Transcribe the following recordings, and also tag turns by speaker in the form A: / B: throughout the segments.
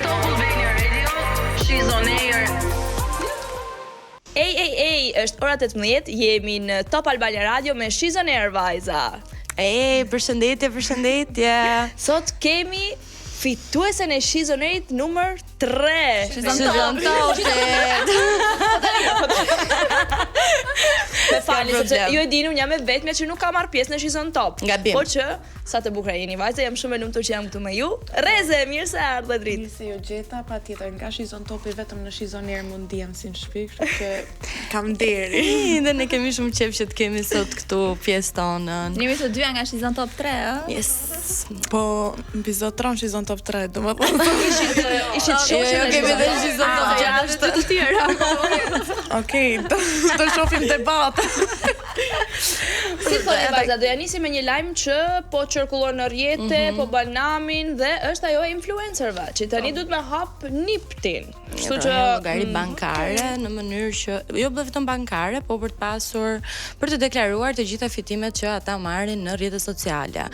A: Top Albania Radio, she's on air.
B: Ej, është ora 18, jemi në Top Albania Radio me She's on Air vajza.
C: Përshëndetje.
B: Sot kemi fituesen e She's on Air numër 3.
C: Shizon Top.
B: Me falni, sepse ju e dini, unë jam e vetmja që nuk ka marrë pjesë në She's on Top.
C: Gabim.
B: Por që sa të bukura jeni vajza, jam shumë e lumtur që jam këtu me ju. Reze, mirë se ardhe dritë.
D: Nisi ju gjeta, patjetër nga She's on Top vetëm në She's on Air mund ndihem si në shtëpi, kështu që kam deri.
C: Dhe ne kemi shumë qejf që të kemi sot këtu pjesë tonën.
E: Njëmi të dyja nga She's on Top 3, ë?
C: Yes.
D: Po mbi zotron She's on Top 3, domethënë.
B: Ishit shoqë në
C: kemi dhe She's on Top
E: 6 të tjera.
D: Okej, do shohim debat.
B: Si thoni vajza, doja nisi me një lajm që po qarkullon në rrjete, po bën namin dhe është ajo e influencerëve, që tani duhet me hap niptin. Kështu që
C: llogari bankare në mënyrë që jo vetëm bankare, po për të pasur, për të deklaruar të gjitha fitimet që ata marrin në rrjetet sociale.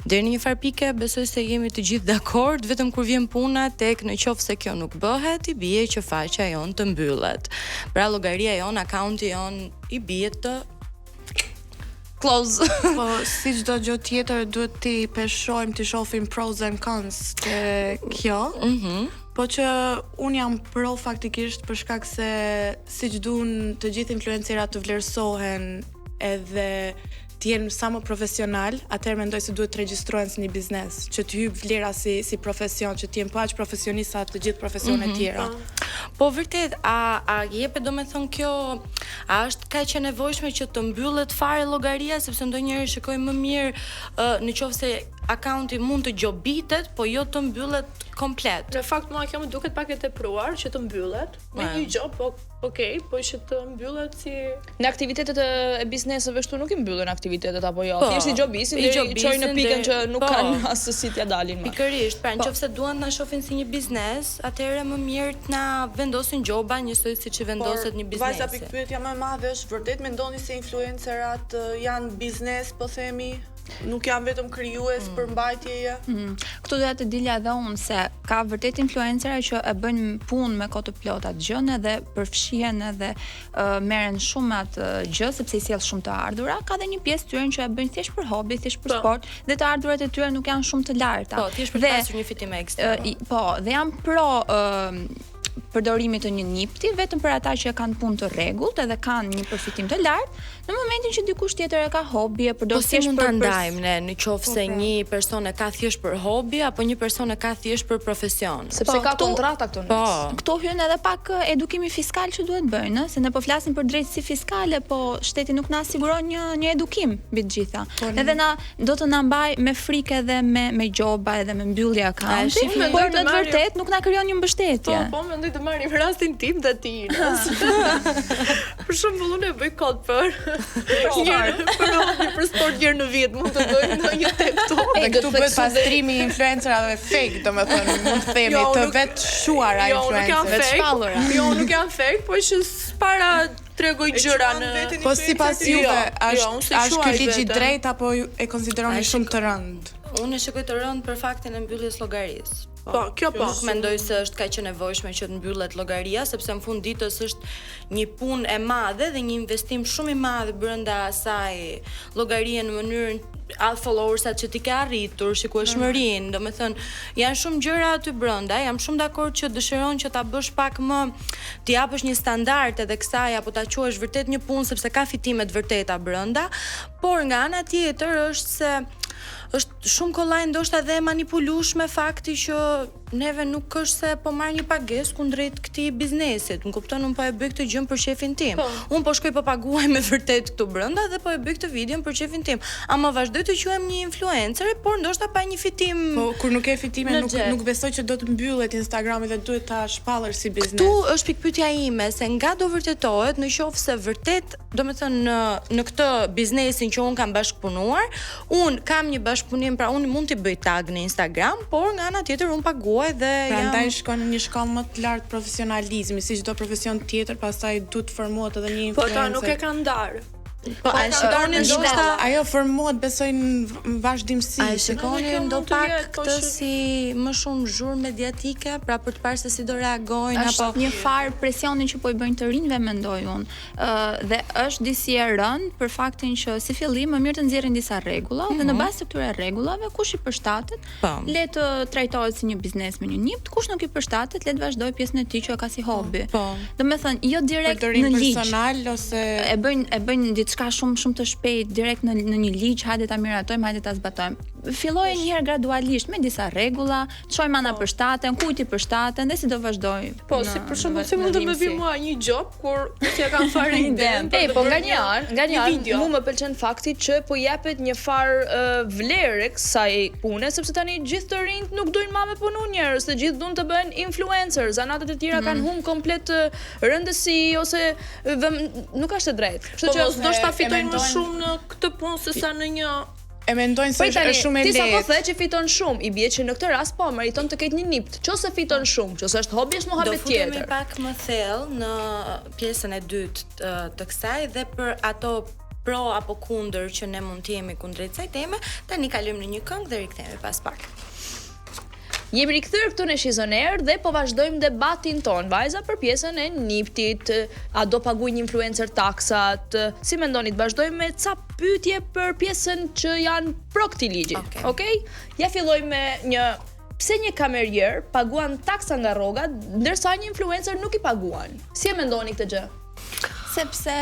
C: Deri në një farë pike besoj se jemi të gjithë dakord, vetëm kur vjen puna tek në qoftë se kjo nuk bëhet, i bie që faqja jon të mbyllet. Pra llogaria jon, akaunti jon i bie të close.
D: Po si çdo gjë tjetër duhet ti peshojmë, ti shohim pros and cons të kjo. Po që unë jam pro faktikisht për shkak se siç duan të gjithë influencerat të vlerësohen edhe të jenë sa më profesional, atëherë mendoj se duhet të regjistrohen si një biznes, që të hyjë vlera si profesion, që të jenë po aq profesionistë sa të gjithë profesionet tjera.
C: Po vërtet, a jepet domethënë kjo, a është kaq e nevojshme që të mbyllet fare llogaria, sepse ndonjëherë shikoj më mirë në qoftë se akaunti mund të gjobitet, po jo të mbyllet komplet.
F: Në fakt mua kjo më duket pak e tepruar që të mbyllet me një gjop, po okej, po që të mbyllet si
B: në aktivitetet e bizneseve këtu nuk i mbyllen aktivitetet apo jo.
C: Po,
B: Thjesht i gjobisin dhe i çojnë në pikën që nuk kanë asësi t'ja dalin më.
C: Pikërisht, pra nëse duan na shohin si një biznes, atëherë më mirë të na vendosin gjoba njësoj siç i vendoset një biznesi.
G: Vajza, pikpyetja më e madhe është vërtet mendoni se influencerat janë biznes, po themi, nuk janë vetëm krijues për mbajtjeje?
E: Këtu doja të dilja edhe unë se ka vërtet influencera që e bëjnë punë me kohë të plot atë gjën edhe përfshihen edhe merren shumë me atë gjë sepse i sjell shumë të ardhura. Ka edhe një pjesë tyre që e bëjnë thjesht për hobi, thjesht për sport dhe të ardhurat e tyre nuk janë shumë të larta.
C: Po, thjesht për të pasur një fitim ekstra.
E: Po, dhe jam pro përdorimit të një nipti vetëm për ata që kanë punë të rregullt edhe kanë një përfitim të lartë, në momentin që dikush tjetër e ka hobi e përdor thjesht
C: për ndajmë ne në qoftë se një person e ka thjesht për hobi apo një person e ka thjesht për profesion.
B: Sepse ka kontrata këtu.
E: Po, këto hyn edhe pak edukimi fiskal që duhet bëjnë, se ne po flasim për drejtësi fiskale, po shteti nuk na siguron një edukim mbi të gjitha. Edhe na do të na mbaj me frikë edhe me gjoba edhe me mbyllje akaunti, por në të vërtetë nuk na krijon një mbështetje.
F: Po, mendoj të marrim rastin tim të Tinës. Për shembull, unë e bëj kod për sport gjërë në vit, mund të bëj ndonjë tek këtu.
D: Dhe këtu bëhet pastrimi i influencerave fake, domethënë, mund të themi të vetë shuara influencerë, vetë shpallura.
F: Jo, nuk janë fake, po që para tregoj gjëra në.
D: Po sipas juve, është ky ligj i drejtë apo e konsideroni shumë të rëndë?
C: Unë e shikoj të rëndë për faktin e mbylljes llogarisë.
F: Po, kjo po.
C: Nuk mendoj se është kaq e nevojshme që të mbyllet llogaria, sepse në fund ditës është një punë e madhe dhe një investim shumë i madh brenda asaj llogarie në mënyrën followersat që ti ke arritur, shikueshmërinë, domethënë janë shumë gjëra aty brenda. Jam shumë dakord që dëshiron që ta bësh pak më, të japësh një standard edhe kësaj apo ta quash vërtet një punë sepse ka fitime të vërteta brenda, por nga ana tjetër është se është shumë kollaj ndoshta dhe manipulueshme fakti që neve nuk është se po marr një pagesë kundrejt këtij biznesit. Më kupton, unë po e bëj këtë gjë për shefin tim. Unë po shkoj po paguaj me vërtet këtu brenda dhe po e bëj këtë videon për shefin tim. Ama vazhdoj të quhem një influencer, por ndoshta pa një fitim.
D: Po kur nuk ke fitime, nuk besoj që do të mbyllet Instagrami dhe duhet ta shpallësh si biznes.
C: Ktu është pikpyetja ime, se nga do vërtetohet në qoftë se vërtet, domethënë në këtë biznesin që un kam bashkëpunuar, un kam një bashkëpunim, pra un mund t'i bëj tag në Instagram, por nga ana tjetër un paguaj dhe
D: prandaj shkon në një shkallë më të lartë profesionalizmi, si çdo profesion tjetër, pastaj duhet të formohet edhe një influencer.
F: Po ta nuk e kanë ndarë.
C: Po, a shikoni ndoshta
D: ajo formohet besoj në vazhdimsi.
C: A shikoni
F: kjo
C: ndo
F: mund të
C: pak
F: jetë, po
C: këtë
F: që-
C: si më shumë zhurmë mediatike, pra për të parë se si do reagojnë
E: Është
C: apo
E: një farë presioni që po i bëjnë të rinjve mendoj unë. Dhe është disi e rënd për faktin që si fillim më mirë të nxjerrin disa rregulla dhe në bazë të këtyre rregullave kush i përshtatet,
C: Po.
E: le të trajtohet si një biznes me një nipt, kush nuk i përshtatet, le të vazhdoj pjesën e tij që e ka si hobi.
C: Po.
E: Domethënë, jo direkt
D: Përdorim
E: në ligj.
D: personal ose
E: E bëjnë diçka shumë të shpejt direkt në një ligj, hajde ta miratojmë, hajde ta zbatojmë. Fillojë një herë gradualisht me disa rregulla, çojmë ana përshtaten, kujt i përshtaten dhe si do vazhdoj.
F: Po, si për shembull, si mund të më vi mua një job kur nuk ja kam fare iden.
B: Po nga një anë,
F: video.
B: mu më pëlqen fakti që po jepet një farë vlerë kësaj pune, sepse tani gjithë të rinjt nuk dojnë ma me punu njerëz, të gjithë duan të bëhen influencers, anatët e tjera kanë humb komplet rëndësi ose nuk është e drejtë. Kështu
F: Po
B: që
F: mos do shta fitojnë më
D: mendojnë-
F: shumë në këtë punë se sa në një
D: e mendojnë se
B: Po tani,
D: është shumë e
B: ti sa po
D: lehtë.
B: the që fiton shumë, i bie që në këtë rast po meriton të ketë një nipt. Qose fiton shumë, qose është hobi, është
C: do
B: mohabet
C: futemi
B: tjetër.
C: pak më thellë në pjesën e dytë të kësaj dhe për ato pro apo kundër që ne mund të jemi kundrejt kësaj teme, tani kalojmë në një këngë dhe rikthehemi pas pak.
B: Jemi rikthyer këtu në Shizoner dhe po vazhdojmë debatin ton, vajza, për pjesën e niptit, a do paguaj një influencer taksat, si mendoni të vazhdojmë me ca pyetje për pjesën që janë pro këtij ligji. Okej? Ja fillojmë me një pse një kamerier paguan taksa nga rrogat, ndërsa një influencer nuk i paguan. Si e mendoni këtë gjë?
E: Sepse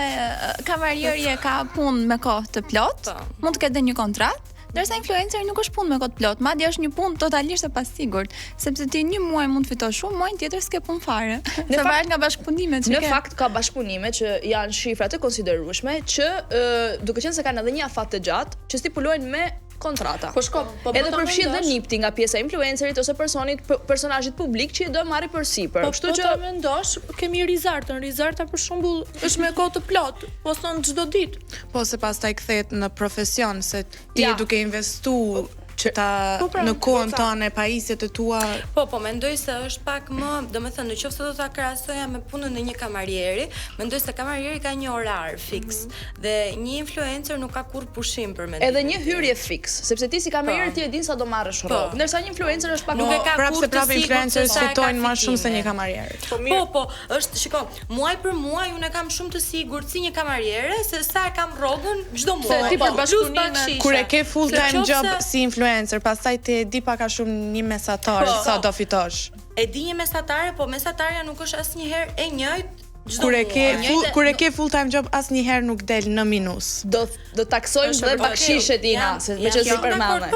E: kamarieri e ka punë me kohë të plot, mund të ketë dhe një kontratë, ndërsa influenceri nuk është punë me kohë të plot, madje është një punë totalisht e pasigurt, sepse ti një muaj mund të fitosh shumë, muajin tjetër s'ke punë fare. Në varet nga bashkëpunimet që
B: Në
E: ke.
B: fakt ka bashkëpunime që janë shifra të konsiderueshme që duke qenë se kanë edhe një afat të gjatë që stipulojnë me kontrata.
F: Po shko, po
B: edhe
F: ta
B: përfshin dhe
F: mendosh-
B: nipti nga pjesa e influencerit ose personazhit publik që i do marri përsipër.
F: Po
B: Kështu që
F: ta mendosh, kemi Rizartën. Rizarta për shembull është me kohë të plot, po son çdo ditë.
D: Po se pastaj kthehet në profesion se ti
B: Ja.
D: duke investu
G: Po, pra,
D: në kohën
G: goca.
D: tonë, pajisjet e tua.
C: Po mendoj se është pak më, domethënë nëse do ta krahasoja me punën e një kamarieri, mendoj se kamarieri ka një orar fiks dhe një influencer nuk ka kurrë pushim për mendimin.
B: edhe një hyrje fiks, sepse ti si kamerier ti e din sa do marrësh rrogë, ndërsa një influencer është pak
C: Nuk e ka
D: Prapë se
C: kurrë të
D: prapë
C: sigurt
D: influencers
C: se sa e ka
D: fitojnë më shumë se
C: fitime.
D: një kamarier.
G: Po mirë.
C: Po, është, shiko, muaj për muaj unë e kam shumë të sigurt si një kamariere se sa e kam rrogën çdo muaj.
F: ti për
C: Plus
F: bashkëpunime-
C: bakshishe.
D: Kur e ke full time
C: Se
D: job
C: qofse-
D: si influencer, pastaj ti e di pak a shumë një mesatar
C: Po.
D: sa do fitosh.
C: E di një mesatare, po mesatarja nuk është asnjëherë e njëjtë çdo
D: Kur e
C: muaj.
D: ke kur e ke full time job asnjëherë nuk del në minus.
B: do taksojmë dhe bakshishet Ina, se me që si përmendhe.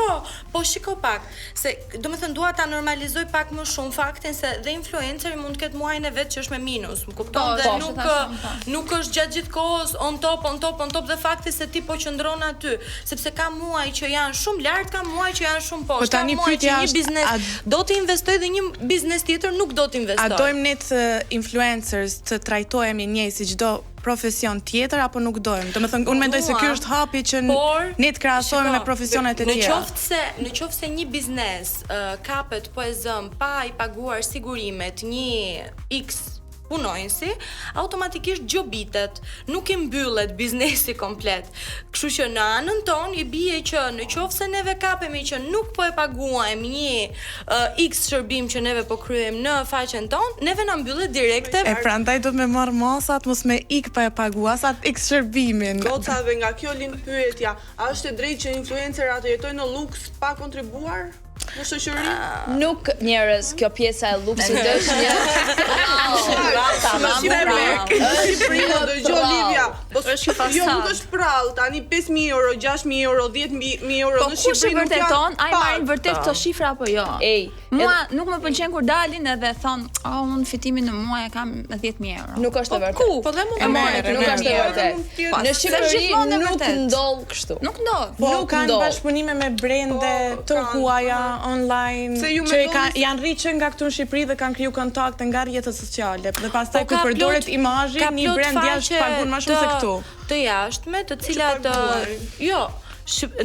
C: Po shiko pak, se domethënë dua ta normalizoj pak më shumë faktin se dhe influenceri mund të ketë muajin e vet që është me minus, më kupton? Dhe
E: po,
C: nuk është gjatë gjithë kohës on top dhe fakti se ti po qëndron aty, sepse ka muaj që janë shumë lart, ka muaj që janë shumë poshtë.
D: Po tani
C: ka muaj që
D: pyetja
C: një
D: është,
C: biznes do të investoj dhe një biznes tjetër nuk do të
D: A
C: investoj.
D: dojmë ne të influencers të trajtohemi njëjë si çdo profesion tjetër apo nuk dojmë? Domethënë unë mendoj se ky është hapi që ne të krahasojmë me profesionet e tjera.
C: Në qoftë se një biznes kapet po e zëm pa i paguar sigurimet një X punojnësi, automatikisht gjobitet, nuk i mbyllet biznesi komplet. Kështu që në anën tonë i bie që në qoftë se neve kapemi që nuk po e paguajmë një X shërbim që neve po kryejmë në faqen tonë, neve na mbyllet direkte.
D: E prandaj do të më marr masat mos me ik pa e paguar sa X shërbimin.
G: Goca dhe nga kjo lind pyetja, a është e drejtë që influencerat jetojnë në luks pa kontribuar në shoqëri?
B: Nuk njerëz, kjo pjesa e luksit është një
G: Në Shqipëri do dëgjoj Livia, po jo nuk është prall, tani 5.000 euro, 6.000 euro, 10.000 euro
E: Po
G: në
E: kush e
G: Shqipëri nuk
E: vërteton,
G: janë.
E: ai marrin vërtet këto shifra apo jo?
B: Ej,
E: Mua nuk më pëlqen kur dalin edhe thon, unë fitimin në muaj e kam 10.000 euro.
B: nuk është e vërtetë.
F: Po dhe mund
D: E
F: të
D: merr,
F: marrë,
D: e
B: Nuk
D: merr.
B: është e vërtetë.
E: Po,
B: Në
E: se
B: Shqipëri
E: gjithmonë e
B: nuk
E: vërtet.
B: ndodh kështu.
E: Nuk ndodh.
D: Po
B: Nuk
D: kanë
B: ndodh.
D: bashkëpunime me brende të
G: kanë,
D: huaja online
G: Se ju
D: që
G: mendoni
D: janë rritur nga këtu në Shqipëri dhe kanë kriju kontakte nga rrjetet sociale dhe pastaj
C: Po
D: kur
C: ka
D: përdoret
C: plot-
D: imazhi,
C: ka
D: një
C: plot
D: brand jashtë
C: faqe
D: pagun më shumë se këtu.
C: Të jashtme, të cilat jo,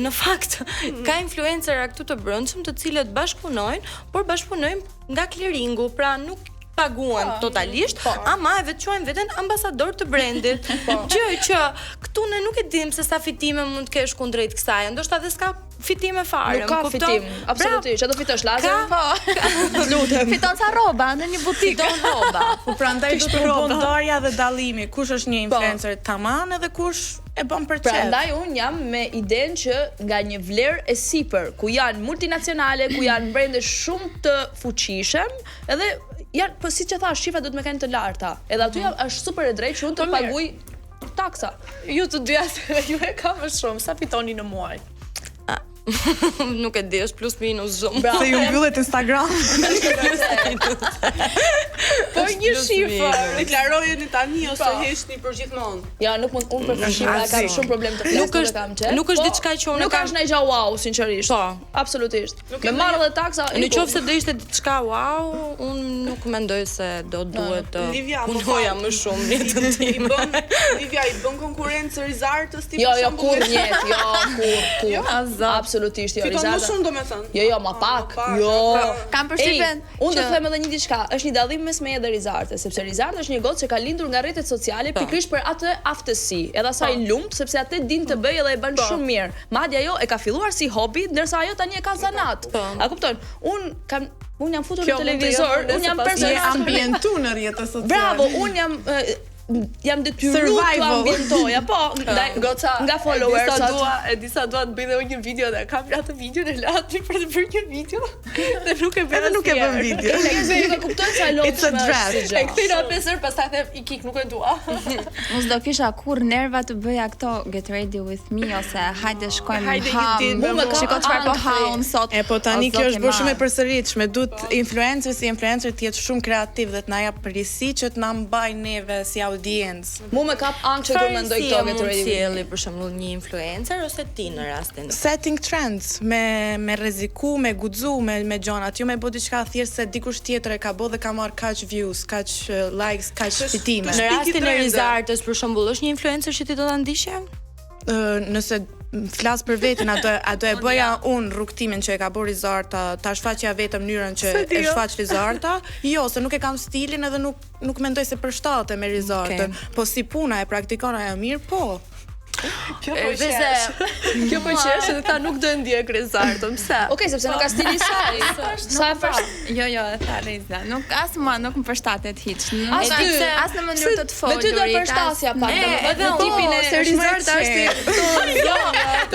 C: në fakt ka influencera këtu të brendshëm të cilët bashkëpunojnë, por bashkëpunojnë nga clearingu, pra nuk paguhen totalisht, ama e vetë quajnë veten ambasador të brandit. Gjë që këtu ne nuk e dim se sa fitime mund të kesh kundrejt kësaj, ndoshta edhe s'ka fitime fare.
B: Nuk ka fitim, absolutisht. Çfarë do fitosh lazer?
E: Po. Lutem. Fiton ca rroba në një butik.
C: Fiton rroba.
D: Po prandaj do të përpundarja dhe dallimi, kush është një influencer tamam edhe kush e bën për çfarë.
B: Prandaj un jam me idenë që nga një vlerë e sipër, ku janë multinacionale, ku janë brende shumë të fuqishëm, edhe janë, po siç e thash, shifrat do të më kanë të larta. Edhe aty është super e drejtë që unë të paguaj taksa.
F: Ju të dyja ju e ka më shumë, sa fitoni në muaj?
C: Nuk e di, është plus minus shumë.
D: Se ju mbyllet Instagram.
F: Po një shifër.
G: Deklarojeni tani ose heqni për gjithmonë.
B: Ja, nuk mund unë për shifra kam shumë problem të flas,
C: nuk është diçka që unë
B: nuk është ndaj gjë wow, sinqerisht.
C: Po,
B: absolutisht. Me marrë dhe taksa.
C: Në qoftë se do ishte diçka wow, unë nuk mendoj se do duhet të punoja më shumë në jetën time.
G: Livia i bën konkurrencë Rizartës ti?
B: Jo, kur njet, kur. Absolutisht jo,
G: Rizarta. Fiton më shumë domethënë.
B: Jo, më pak. Jo.
E: Kam përshtypjen.
B: Unë do të them edhe një diçka, është një dallim mes meje dhe Rizartës, sepse Rizarta është një gocë që ka lindur nga rrjetet sociale pikërisht për atë aftësi. Edhe asaj lumt, sepse atë din të bëjë dhe e bën shumë mirë. Madje ajo e ka filluar si hobi, ndërsa ajo tani e ka zanat. A kupton? Unë jam futur në televizor, unë jam personazh
D: ambientu në rrjetet sociale.
B: Bravo, unë jam detyruar të ambientoja, po, nga followers.
F: Disa dua të bëj dhe një video dhe kam atë videon e lati për të bërë një video dhe nuk e bën.
D: Nuk e bën video.
B: Nuk e kuptoj sa lodh.
D: It's a draft.
F: E kthej në 5 herë, pastaj them i kik, nuk e dua.
E: Unë s'do kisha kur nerva të bëja këto Get Ready With Me ose hajde shkojmë në ham. Shiko çfarë po haun sot.
D: Po tani kjo është bërë shumë e përsëritshme. Duhet influencer të jetë shumë kreativ dhe të na jap përgjegjësi që të na mbaj neve si audiencë.
B: Mu me kap ankë kur mendoj këto Get Ready With Me.
C: Për shembull një influencer ose ti në rastin.
D: Setting trends, me rreziku, me guxu, me gjonat. Jo me bë diçka thjesht se dikush tjetër e ka bë dhe ka marr kaq views, kaq likes, kaq fitime.
C: Në rastin e Rizartës për shembull, është një influencer që ti do ta ndiqje?
D: Nëse flas për veten, ato e bëja unë rrugtimin që e ka bërë Rizarta, ta shfaqja vetëm mënyrën që e shfaq Rizarta. Jo, se nuk e kam stilin edhe nuk mendoj se përshtatet me Rizartën. Po si puna e praktikon ajo mirë, po.
F: Kjo po qesh edhe ta nuk do e ndjek Rizartën. Pse?
B: Okej, sepse nuk ka stili i saj. Sa e përshtat.
E: Jo, e tha Riza. Nuk nuk më përshtatet hiç.
B: As
E: në mënyrë të folurit.
B: Me ty do përshtasja pak.
E: Edhe
B: tipin e Rizarta është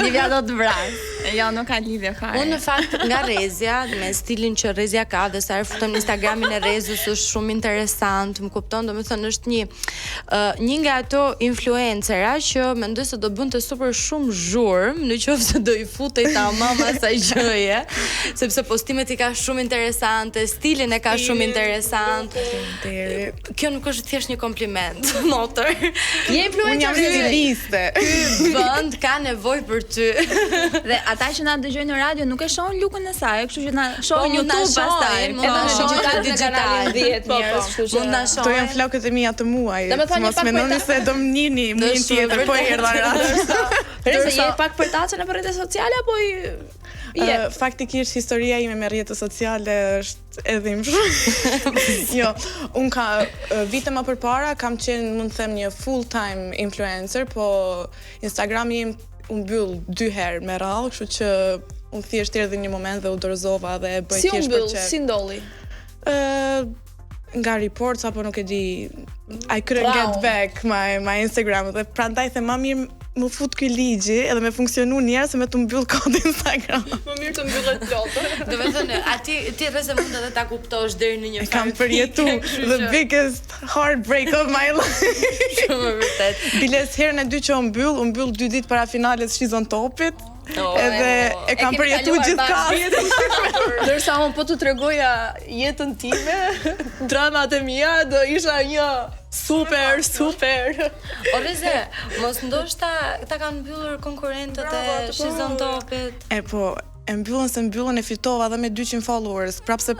E: Livia do të vras. Jo, nuk ka lidhje fare.
C: Unë në fakt nga Rezja, me stilin që Rezja ka dhe sa herë futem në Instagramin e Rezës është shumë interesant, më kupton, domethënë është një nga ato influencera që mendoj se do bënte super shumë zhurmë në qoftë se do i futej tamam asaj gjëje, sepse postimet i ka shumë interesante, stilin e ka shumë interesant. Kjo nuk është thjesht një kompliment, motër.
B: Je influencer
D: stiliste.
C: Ky vend ka nevojë për ty.
E: Dhe ata që na dëgjojnë në radio nuk e shohin lukën e saj, kështu që na shohin në YouTube pastaj.
C: Edhe na shohin digital
B: 10 njerëz, kështu që
C: mund na shohin.
D: Kto janë flokët e mia të muaj. Mos mendoni se do më njihni një tjetër po erdha radio.
B: Përse je pak për tacën e rrjetet sociale apo
D: faktikisht historia ime me rrjetet sociale është edhe më shumë. Jo, un ka vite më përpara kam qenë, mund të them, një full time influencer, po Instagrami im u mbyll 2 herë me radhë, kështu që un thjesht erdhi një moment dhe u dorëzova dhe e bëj thjesht për çfarë.
B: Si ndolli?
D: Nga reports apo nuk e di, I couldn't get back my Instagram dhe prandaj them më mirë më fut ky ligji edhe me funksionu njerë se me të mbyll kod Instagram.
F: Më mirë të mbyllet plotë.
C: Do të thënë, ti rrezë mund edhe ta kuptosh deri në një
D: kam përjetu the biggest heartbreak of my life.
C: Shumë vërtet.
D: Biles herën e dytë që u mbyll 2 ditë para finales Shizon Topit. Edhe e kam përjetu gjithë
F: Ndërsa unë po të tregoja jetën time, dramat e mia do isha një super.
C: O Reze, mos ndoshta ta kanë mbyllur konkurrentët e Shizon Topit.
D: Po, e mbyllën e fitova dhe me 200 followers, prapë.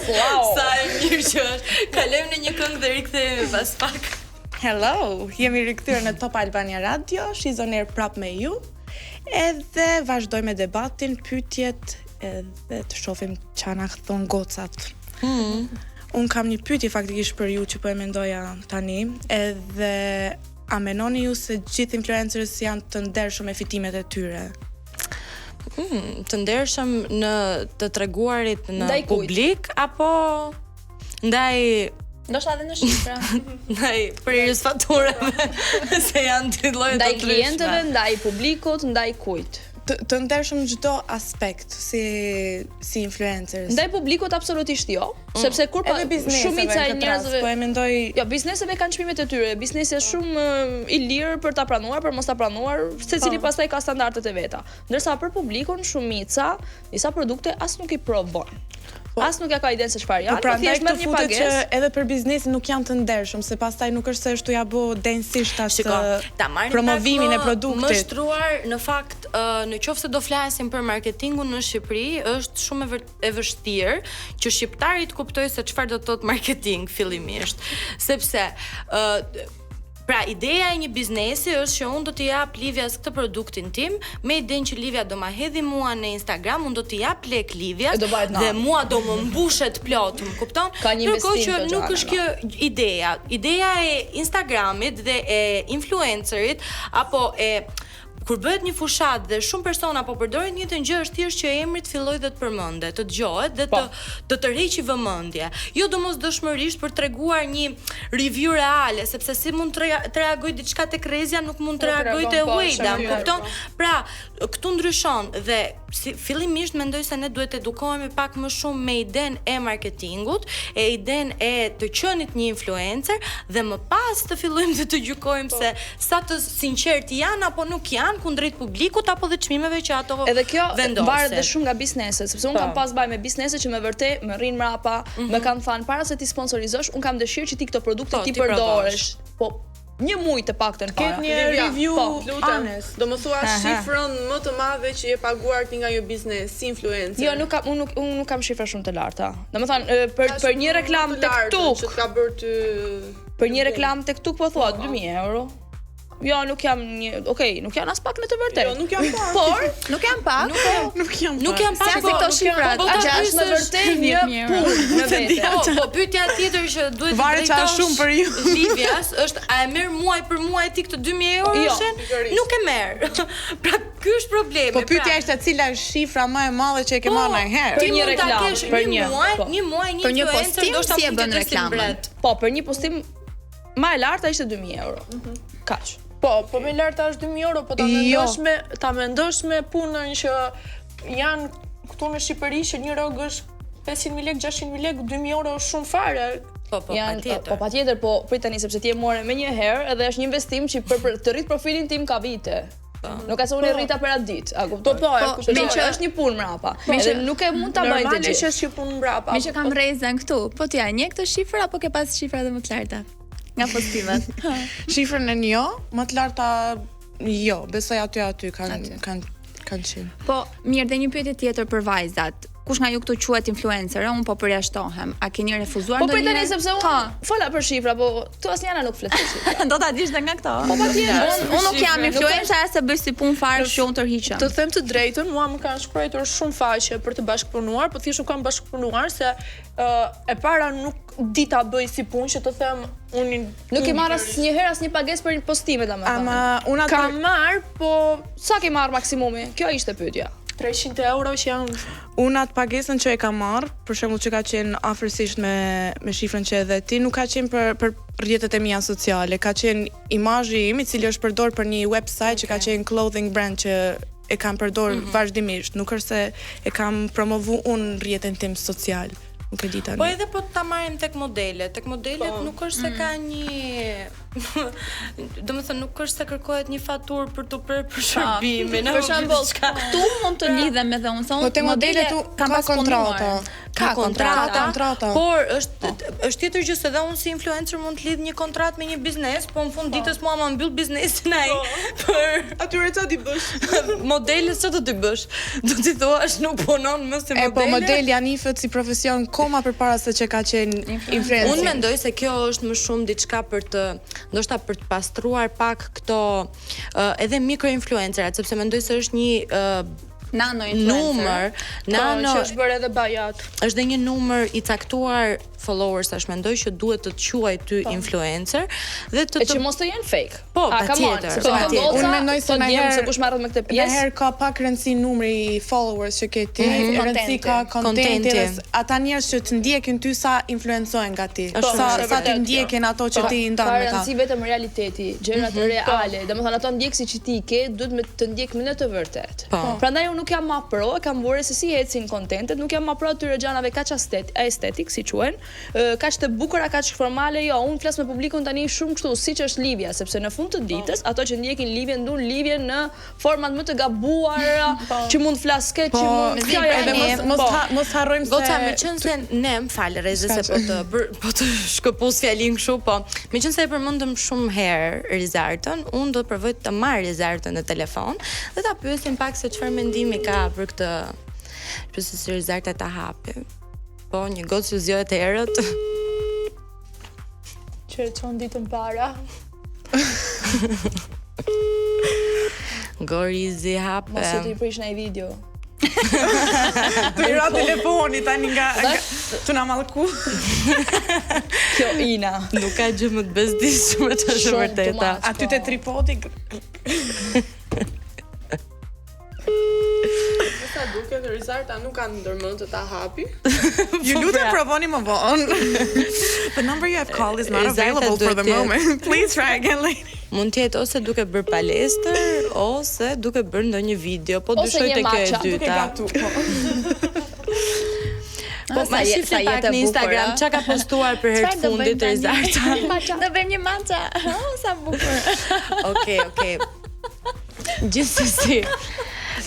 C: Wow. Sa e mirë që është. Kalojmë në një këngë dhe rikthehemi pas pak.
D: Hello, jemi rikthyer në Top Albania Radio, Shizon Air prap me ju. Edhe vazhdoj me debatin, pyetjet edhe të shohim çana thon gocat. Un kam një pyetje faktikisht për ju që po e mendoja tani, edhe a menoni ju se gjithë influencerët janë të ndershëm me fitimet e tyre?
C: Të ndershëm në të treguarit në
B: Ndaj kujt?
C: publik apo ndaj
E: Ndoshta edhe në shifra.
C: ndaj prirjes faturave se janë dy lloje të
B: Ndaj
C: ndryshme.
B: klientëve, ndaj publikut, ndaj kujt?
D: Të ndershëm në çdo aspekt si influencers.
B: Ndaj publikut absolutisht jo, sepse kur
D: Edhe bizneseve
B: shumica e
D: në këtë rast,
B: njerëzve
D: po e mendoj
B: Jo, bizneseve kanë çmimet e tyre. Biznesi është shumë i lirë për ta pranuar, për mos ta pranuar, secili pastaj ka standardet e veta. Ndërsa për publikun shumica, disa produkte as nuk i provon. As nuk ja ka idenë se çfarë janë, por thjesht merr një
D: futet që
B: pagesë.
D: edhe për biznesin nuk janë të ndershëm, se pastaj nuk është se ashtu ja bë densisht
C: Shiko, ta marrim
D: promovimin e
C: pak
D: produktit.
C: Më shtruar në fakt, në qoftë se do flasim për marketingun në Shqipëri, është shumë e vështirë që shqiptari të kuptojë se çfarë do të thotë marketing fillimisht, sepse pra, ideja e një biznesi është që unë do t'i jap Livias këtë produktin tim, me idenë që Livia do ma hedhi mua në Instagram, unë do t'i jap lek Livias
B: E do bëhet
C: dhe
B: nami.
C: mua do më mbushet plot, më kupton?
B: Ka një
C: Ndërkohë
B: investim
C: që
B: kjo
C: nuk
B: gjana,
C: është kjo ideja. Ideja e Instagramit dhe e influencerit apo e kur bëhet një fushat dhe shumë persona po përdorin një të gjë, është thjesht që emri të fillojë dhe të përmendet, të dëgohet dhe të tërheqë vëmendje. Jo domosdoshmërisht për treguar një review reale, sepse si mund të reagoj diçka tek Rezja, nuk mund të reagoj te Wejda, më kupton? Pra, këtu ndryshon dhe fillimisht mendoj se ne duhet edukohemi pak më shumë me idenë e marketingut, e idenë e të qenit një influencer dhe më pas të fillojmë të gjykojmë se sa të sinqert janë apo nuk janë kundrejt publikut apo dhe çmimeve që ato
B: Edhe kjo
C: vendosin.
B: varet dhe shumë nga bizneset, sepse unë kam pas baj me biznese që me vërtet më rrin mrapa, më kanë thënë para se ti sponsorizosh, unë kam dëshirë që ti këto produkte ti
C: ti
B: përdoresh. Po një muaj të paktën para.
G: Ket një review
D: lutem.
G: honest. Do më thua shifrën më të madhe që je paguar ti nga një biznes si influencer.
B: Jo, unë nuk kam shifra shumë të larta. Domethënë për një reklam tek
G: Që
B: Tuk,
G: ka bërë ty
B: për një reklam tek Tuk po thua 2000 euro. Jo, nuk jam nuk janë as pak në të vërtetë.
G: Jo, nuk jam pak.
B: Por
E: Nuk jam pak.
C: Nuk janë pak
E: Se këto shifrat,
C: po
B: a
C: ta
B: është në
C: pyesësh-
B: vërtet një punë në vete.
C: Po, pyetja tjetër që duhet të
D: Varet çfarë shumë për ju.
C: Livias është a e merr muaj për muaj ti këtë 2000 euro?
B: Jo,
C: Nuk e merr. Pra ky është problemi.
D: Po pyetja ishte cila është shifra më e madhe që e ke marrë ndonjëherë?
B: Për një reklam, për një, po.
C: Një muaj një
E: Për një
C: influencer
E: postim,
C: ndoshta
E: si e
C: mund
E: bën
C: të
E: reklamën?
C: reklamën.
B: Po, për një postim më e larta ishte 2000 euro. Kaq.
F: Po me larta është 2000 euro, po ta mendosh me punën që janë këtu në Shqipëri që një rrogë është 500.000 lekë, 600.000 lekë, 2000 euro është shumë fare.
C: Po,
B: patjetër, po prit tani sepse ti e more me një herë edhe është një investim që për të rrit profilin tim ka vite. Nuk ka se unë e rrita për atë ditë, a kupton? Me që është një punë mrapa. Edhe nuk e mund ta bëj të gjithë.
F: Normalisht është një punë mbrapa.
E: Me që kam Rezën këtu, po t'ja nje këtë shifra apo ke pas shifra dhe më të larta? Nga postimet.
D: Shifrën e një, më të larta jo, besoj aty kanë qenë.
E: Po, mirë, dhe një pyetje tjetër për vajzat. Kush nga ju këtu quhet influencer, unë po përjashtohem. A keni refuzuar
B: Po
E: ndonjëherë?
B: prit tani sepse unë fola për shifra, po tu asnjëra nuk flet për shifra.
E: Do ta dish dhe nga këto.
B: Po patjetër.
E: Unë nuk jam influencer se bëj si punë fare që unë tërhiqem.
F: Të them të drejtën, mua më kanë shkruar shumë faqe për të bashkëpunuar, po thjesht nuk kam bashkëpunuar se e para nuk di ta bëj si punë që të them unë
B: Nuk e marr asnjëherë asnjë pagesë për postime domethënë.
D: Ama unë
F: kam marr, po
B: sa ke marr maksimumi? Kjo ishte pyetja.
F: 300 euro që janë
D: unë atë pagesën që e kam marr, për shembull që ka qenë afërsisht me shifrën që edhe ti, nuk ka qenë për rrjetet e mia sociale, ka qenë imazhi im i cili është përdor për një website që ka qenë clothing brand që e kam përdor vazhdimisht, nuk është se e kam promovu unë rrjetin tim social. Nuk e di tani.
C: Po edhe po ta marrim tek modelet. Tek modelet nuk është se ka një domethënë nuk është se kërkohet një faturë për të prerë për shërbimin.
E: Për shembull, këtu mund të lidhem edhe unë,
D: Po te modelet ka kontrata.
C: Ka
D: kontrata.
C: Por është tjetër gjë se edhe unë si influencer mund të lidh një kontratë me një biznes, po në fund ditës mua ma mbyll biznesin ai. Për
G: atyre ça ti bësh?
C: modelet ç'do ti bësh? Do ti thuash nuk punon më se modele.
D: Po modeli janë nifet si profesion koma përpara se që ka qenë influencer.
C: Unë mendoj se kjo është më shumë diçka për të ndoshta për të pastruar pak këto edhe mikroinfluencerat, sepse mendoj se është një
E: nano influencer.
C: Nano
F: që është bërë edhe bajat.
C: është dhe një numër i caktuar followers, tash mendoj që duhet të quaj ty influencer dhe
B: E që mos të jenë fake.
C: Po,
B: come on,
C: patjetër,
B: sepse
C: patjetër.
D: Unë mendoj se
B: ndjem se kush marrët me këtë pjesë.
D: Nëherë ka pak rëndësi numri i followers që ke ti, rëndësi ka
C: Kontenti.
D: kontenti, ata njerëz që të ndjekin ty sa influencojnë nga ti.
C: Është
D: Sa
C: shumë
D: sa të
B: vërtet,
D: ndjekin ato që ti i ndan
B: Ka
D: me ta.
B: rëndësi vetëm realiteti, gjërat reale. Domethënë ato ndjekësi që ti ke duhet me të ndjek me në të vërtet.
C: Po.
B: Prandaj unë nuk jam ma pro, e kam bërë se si ecin kontentet, nuk jam ma pro atyre gjanave kaq estetik, si quhen, kaq të bukura, kaq formale, jo, unë flas me publikun tani shumë kështu, siç është Livja, sepse në fund të ditës ato që ndjekin Livjen ndun Livjen në format më të gabuara, që mund flaske, që mund
D: Edhe mos harrojmë se
C: Goca, me qënë se ne më falë Reze se po të shkëpus fjalin kështu, po me qënë se e përmendëm shumë herë Rizartën, unë do të provoj të marr Rizartën në telefon dhe ta pyesim pak se çfarë mendimi ka për këtë. Përse si Rizarta ta hapi. Po, një gocë që zgjohet herët.
F: Që e çon ditën para.
C: Gorizi hape.
B: mos e të i prish në video.
D: të ra telefoni tani nga tu na mallku.
B: Kjo Ina.
C: Nuk ka gjë më të bezdishme që është
B: Shumë
C: vërteta.
B: too much.
D: Aty te tripodi.
G: Sa duket Rizarta nuk ka ndërmend të ta hapi.
D: Ju lutem provoni më vonë. The number you have called is not available for the moment. Please try again later.
C: Mund të jetë ose duke bërë palestër ose duke bërë ndonjë video, po
B: Ose
C: dyshoj
B: një
C: te kjo e
B: matcha, duke
C: dyta. Po
E: Sa
C: ma
E: je-
C: shifni
E: sa
C: pak
E: jetë e
C: në Instagram
E: bukur,
C: çka ka postuar për herë të fundit Rizarta.
E: Do bëjmë një matcha. Oh, sa bukur.
C: Okej. Gjithsesi.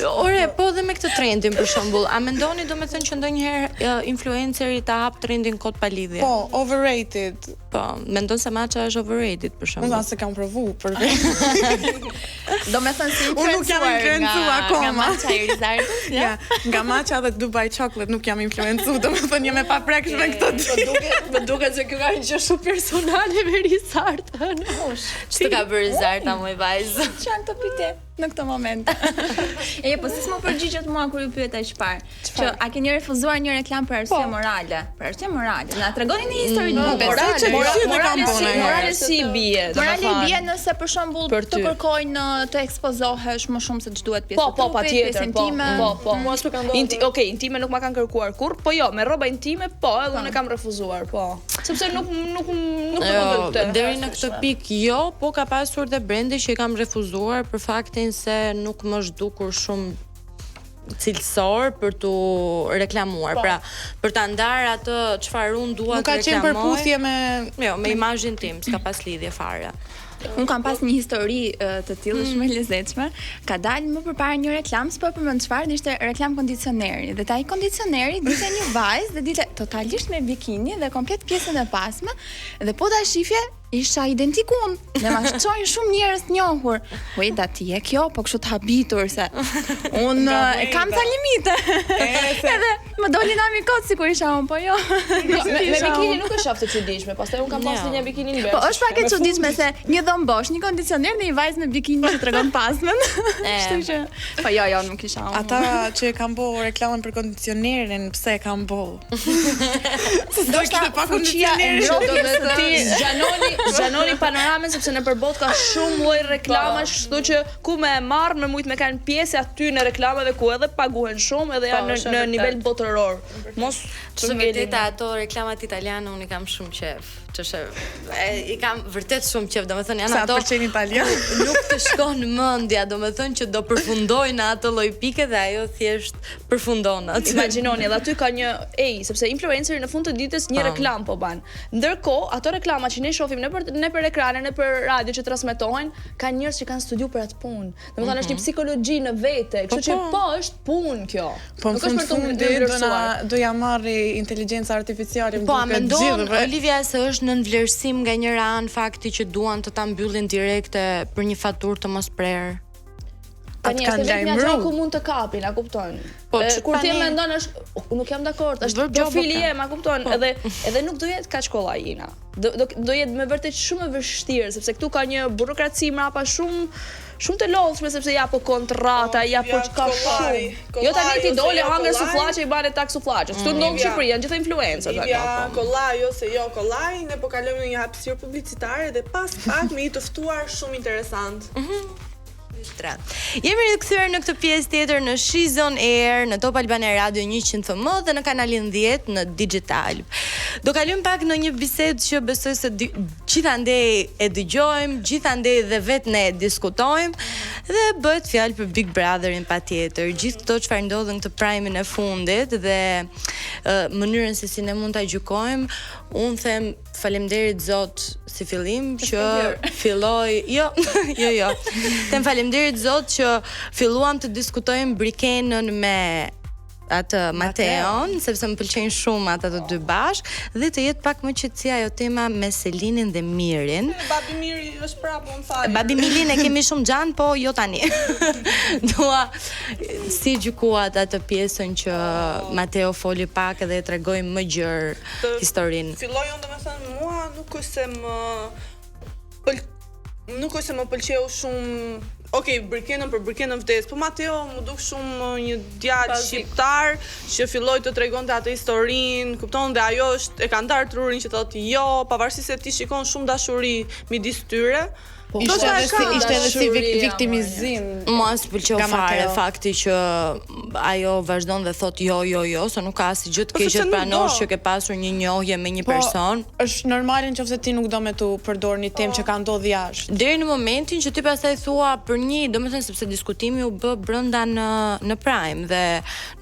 C: Ore, po dhe me këtë trendin për shembull, a mendoni domethënë që ndonjëherë influenceri ta hap trendin kot pa lidhje?
D: Po, overrated.
C: Po, mendon se matcha është overrated për
D: Unë
C: shembull.
D: as e kam provu për
E: Do me thënë si
D: Unë nuk jam influencuar akoma.
E: Nga matcha i Rizartës,
D: Ja, nga matcha dhe Dubai Chocolate nuk jam influencu, domethënë jam e paprekshme këto dy.
F: Më duket se kjo ka një gjë shumë personale me Rizartën.
C: Ç'të ka bërë Rizarta moj vajzë?
E: Çfarë të pyetje në këtë moment? Po si s'më përgjigjet mua kur ju pyeta çfarë? Që a keni refuzuar një reklam për arsye morale? Për arsye morale. Na tregoni një histori të
B: Morale si bie,
E: Morali bie nëse për shembull
B: Për
E: të
B: ty.
E: kërkojnë të ekspozohesh më shumë se ç'duhet pjesë
B: Po,
E: e trupit,
B: patjetër,
E: pjesë
B: po.
E: intime.
B: Po.
F: Mos më ka ndodhur.
B: Okej, intime nuk ma kanë kërkuar kurr, po jo, me rroba intime po, edhe unë e kam refuzuar, po. Sepse nuk më pëlqen.
C: Deri në këtë pikë jo, po ka pasur dhe brendi që i kam refuzuar për faktin se nuk më zhdukur shumë cilësor për tu reklamuar. Pra, për ta ndarë atë çfarë unë dua
D: Nuk
C: të
D: ka qenë
C: reklamoj.
D: përputhje me
C: Jo, me imazhin tim, s'ka pas lidhje fare.
E: Un kam pas një histori të tillë shumë e lezetshme. Ka dalë më përpara një reklam, s'po e përmend çfarë, ishte reklam kondicioneri. Dhe ai kondicioneri dinte një vajzë dhe dinte totalisht me bikini dhe komplet pjesën e pasme dhe po ta shifje isha identik unë. Ne ma shqojnë shumë njerëz të njohur. Po da ti e kjo, po kështu të habitur se unë e kam ca limite. Edhe më doli na mi kot sikur isha unë, po jo.
B: Me bikini nuk është aftë çuditshme, pastaj unë kam pasur një bikini në
E: Po është pak e çuditshme se një dhomë bosh, një kondicioner dhe një vajzë me bikini që tregon pasmen. Kështu që po jo, nuk kisha unë.
D: ata që e kanë bërë reklamën për kondicionerin, pse e kanë bërë? Do kishte pa kondicionerin.
B: Zgjanoni panoramën sepse në përbot ka shumë lloj reklamash, kështu që ku me e marr me mujt me kanë pjesë aty në reklamave ku edhe paguhen shumë edhe janë në nivel botëror. Mos
C: Që vërtet ato reklamat italiane unë i kam shumë qef. I kam vërtet shumë qef, domethënë janë
D: Sa
C: ato
D: pëlqen italian.
C: nuk të shkon mendja, domethënë që do përfundojnë atë lloj pike dhe ajo thjesht përfundon atë.
B: Imagjinoni, edhe aty ka një sepse influenceri në fund të ditës një reklam po ban. Ndërkohë, ato reklama që ne shohim nëpër ekranin, nëpër radio që transmetohen, kanë njerëz që kanë studiu për atë punë. Domethënë është një psikologji në vete, kështu që po është punë kjo.
D: Po në
B: Nuk është për të ndërsuar.
D: do ja marri inteligjenca artificiale më
C: Po, a
D: duket
C: mendon
D: gjithëve.
C: Olivia se është në vlerësim nga njëra anë fakti që duan të ta mbyllin direkte për një faturë të mos prerë?
B: Tani është vetëm ajo ku mund të kapin, a kupton?
C: Po,
B: Kur ti mendon është nuk jam dakord, është profili im, a kupton? Edhe nuk do jetë kaq kollajina. Do jetë me vërtet shumë e vështirë sepse këtu ka një burokraci mbrapa shumë shumë të lodhshme sepse ja po kontrata, ja po çka shumë. Jo tani ti dole hangër sufllaqe i bane tak sufllaqes. Ktu ndon në Shqipëri janë gjithë influencer tani.
G: Ja, kollaj ose jo kollaj, ne po kalojmë në një hapësirë publicitare dhe pas pak me një të ftuar shumë interesant.
C: Jemi rikthyer në këtë pjesë tjetër në She's on Air në Top Albania Radio 100 FM dhe në kanalin 10 në Digital. Do kalojmë pak në një bisedë që besoj se gjithandej e dëgjojmë, gjithandej dhe vetë ne diskutojmë dhe bëhet fjalë për Big Brotherin patjetër. Gjithë këto çfarë ndodhen këtë Prime-in e fundit dhe mënyrën se si ne mund ta gjykojmë, unë them faleminderit Zot si fillim që filloi, jo. Them faleminderit Zot që filluam të diskutojmë Brikenën me atë Mateon, sepse më pëlqejnë shumë ata të dy bashk dhe të jetë pak më qetësi ajo tema me Selinin dhe Mirin.
G: Babi Miri është prapë më fal.
C: Babi Mirin e kemi shumë xhan, po jo tani. Dua si gjykuat atë pjesën që Mateo foli pak dhe e tregoi më gjerë historinë.
G: Filloi unë domethënë mua nuk është se më pëlqeu shumë. Okej, Brikenën për Brikenën vdes, po Mateo më duk shumë një djalë shqiptar që filloi të tregonte atë historinë, kupton, dhe ajo e ka ndarë trurin që thotë jo, pavarësisht se ti shikon shumë dashuri midis tyre.
D: Ishte edhe si viktimizim.
C: Mua s'pëlqeu fare fakti që ajo vazhdon dhe thot jo, se nuk ka asgjë të keq të pranosh që ke pasur një njohje me një person.
D: Është normale nëse ti nuk do me tu përdor një temë që ka ndodhur jashtë.
C: Deri në momentin që ti pastaj thua për një, domethënë sepse diskutimi u bë brenda në Prime dhe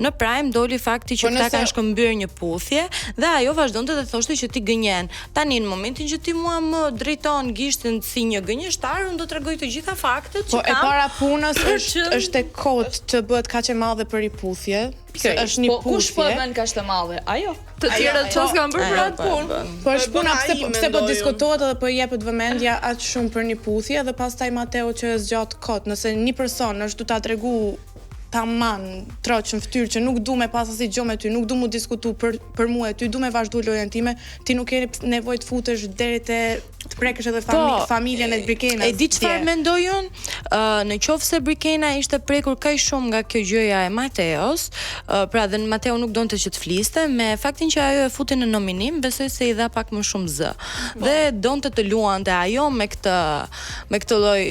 C: në Prime doli fakti që ata kanë shkëmbyer një puthje dhe ajo vazhdonte dhe thoshte që ti gënjen. Tani në momentin që ti mua më drejton gishtin si një gënjeshtar, unë do t'rregoj të gjitha faktet që kam.
D: Po e para punës është e kot të bëhet kaq e madhe për i puthje. Është një puthje.
B: Po kush po e bën kaq të madhe? Ajo.
F: Të tjerët çfarë kanë bërë për atë punë?
D: Po është puna pse po diskutohet edhe po jepet vëmendja aq shumë për një puthje dhe pastaj Mateo që e zgjat kot. Nëse një person është du ta tregu tamam troç në fytyrë që nuk du me pas asnjë gjë me ty, nuk du mu diskutu për mua e ty, du me vazhdu lojën time, ti nuk ke nevojë të futesh deri te të prekësh edhe familjen e Brikenës.
C: E di çfarë mendoj unë? Në qoftë se Brikena ishte prekur kaq shumë nga kjo gjëja e Mateos, pra dhe Mateo nuk donte që të fliste, me faktin që ajo e futi në nominim, besoj se i dha pak më shumë zë. Dhe donte të luante ajo me këtë lloj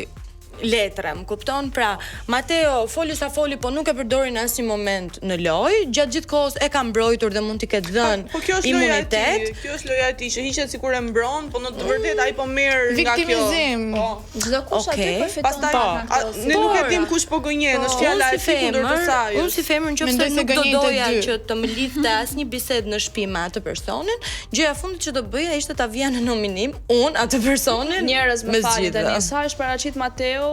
C: letra, më kupton? Pra, Mateo foli sa foli, po nuk e përdori në asnjë moment në lojë, gjatë gjithë kohës e ka mbrojtur dhe mund t'i ketë dhënë imunitet.
G: Kjo është loja e tij, që hiqet sikur e mbron, po në të vërtetë ai po merr nga kjo.
D: Viktimizim.
B: Çdo kush aty përfiton.
G: Pastaj ne nuk e dim kush po gënjen, është fjala e kundër të saj.
C: Unë si femër nëse nuk do doja që të më lidhte asnjë bisedë në shtëpi me atë personin, gjëja e fundit që do bëja ishte ta vija në nominim unë atë personin.
B: Njerëz më falni tani, sa është paraqit Mateo.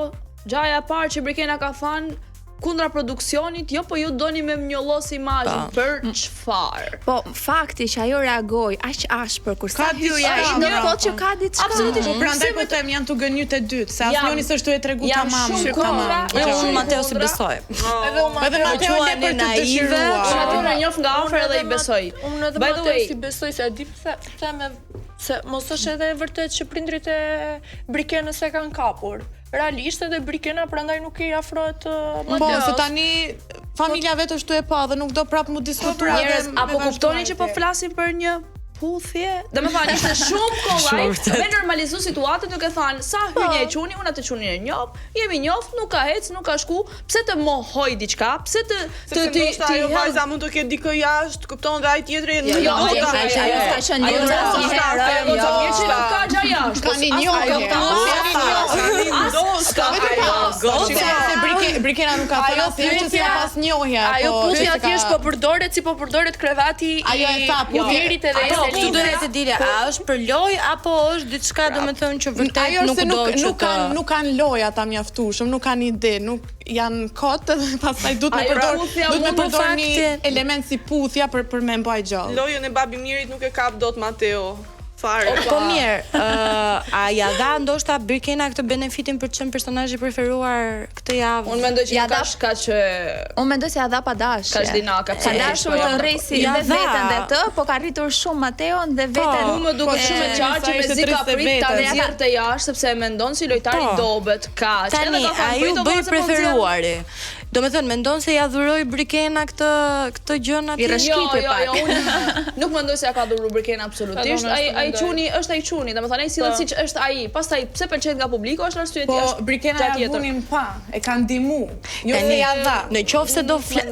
B: Gjaja parë që Brikena ka thënë kundra produksionit, jo po ju doni me mjollos imazhin për çfarë?
E: Po fakti që ajo reagoi aq ashpër kur sa hyrja ai në kohë që ka diçka.
B: Absolutisht.
D: Po prandaj po them janë tu gënjyt e dytë, se asnjëri s'është tu e tregu tamam.
C: Unë Mateo si besoj.
D: Edhe Mateo le për të naive,
B: Mateo na njoh nga afër dhe i besoj.
F: Unë edhe Mateo si besoj se di pse me se mos është edhe e vërtet që prindrit e Brikenës e kanë kapur. Realisht edhe Brikena prandaj nuk i afrohet Mateos.
D: Po, se tani familja vetë është tu e pa dhe nuk do prapë mu diskutuar.
B: Njerëz, apo kuptoni që po flasim për një puthje? Domethënë ishte shumë kollaj me normalizu situatën duke thënë sa hyrje e çuni, unë atë çunin e njoh, jemi njoft, nuk ka hec, nuk ka shku, pse të mohoj diçka, pse të
G: ti ajo vajza mund të ketë dikë jashtë, kupton, dhe ai tjetri nuk
E: do ta. Ajo ka qenë një herë,
B: nuk ka gjë jashtë.
D: Ka një njohje. Brikena nuk ka thënë asgjë që pas njohje.
F: Ajo puthja thjesht po përdoret si po përdoret krevati i Mirit edhe
C: Këtu duhet të dile, a është për lojë apo është diçka domethënë që vërtet
D: nuk kanë lojë ata mjaftueshëm, nuk kanë ide, nuk janë kot dhe pastaj duhet me përdor një element si puthja për me mbaj gjallë.
G: Lojën e Babi Mirit nuk e kap dot Mateo. fare.
C: Po mirë, a ja dha ndoshta Birkena këtë benefitin për të qenë personazhi preferuar këtë javë?
B: Unë mendoj që ka kaq
E: Unë mendoj se ja dha pa dashje.
B: Kaq dinaka.
E: Ka dashur të rresi
C: Ja
E: dhe
C: dha.
E: veten dhe të, po ka rritur shumë Mateon dhe veten.
B: Mu më duket shumë e qartë që mezi ka prit ta nxjerrte jashtë sepse e mendon si lojtari dobet kaq.
C: Tani ai u bëi preferuari. Do me thënë, mendon se ja dhuroi Birkena këtë gjën aty?
B: Jo, unë nuk mendoj se ja ka dhuru Birkena absolutisht. Ai çuni është ai çuni, domethënë ai sillet siç është ai. Pastaj pse pëlqen nga publiku është arsye tjetër.
D: Po Birkena ja vunin pa, e kanë ndihmu. Jo se ja dha.
C: Në qoftë se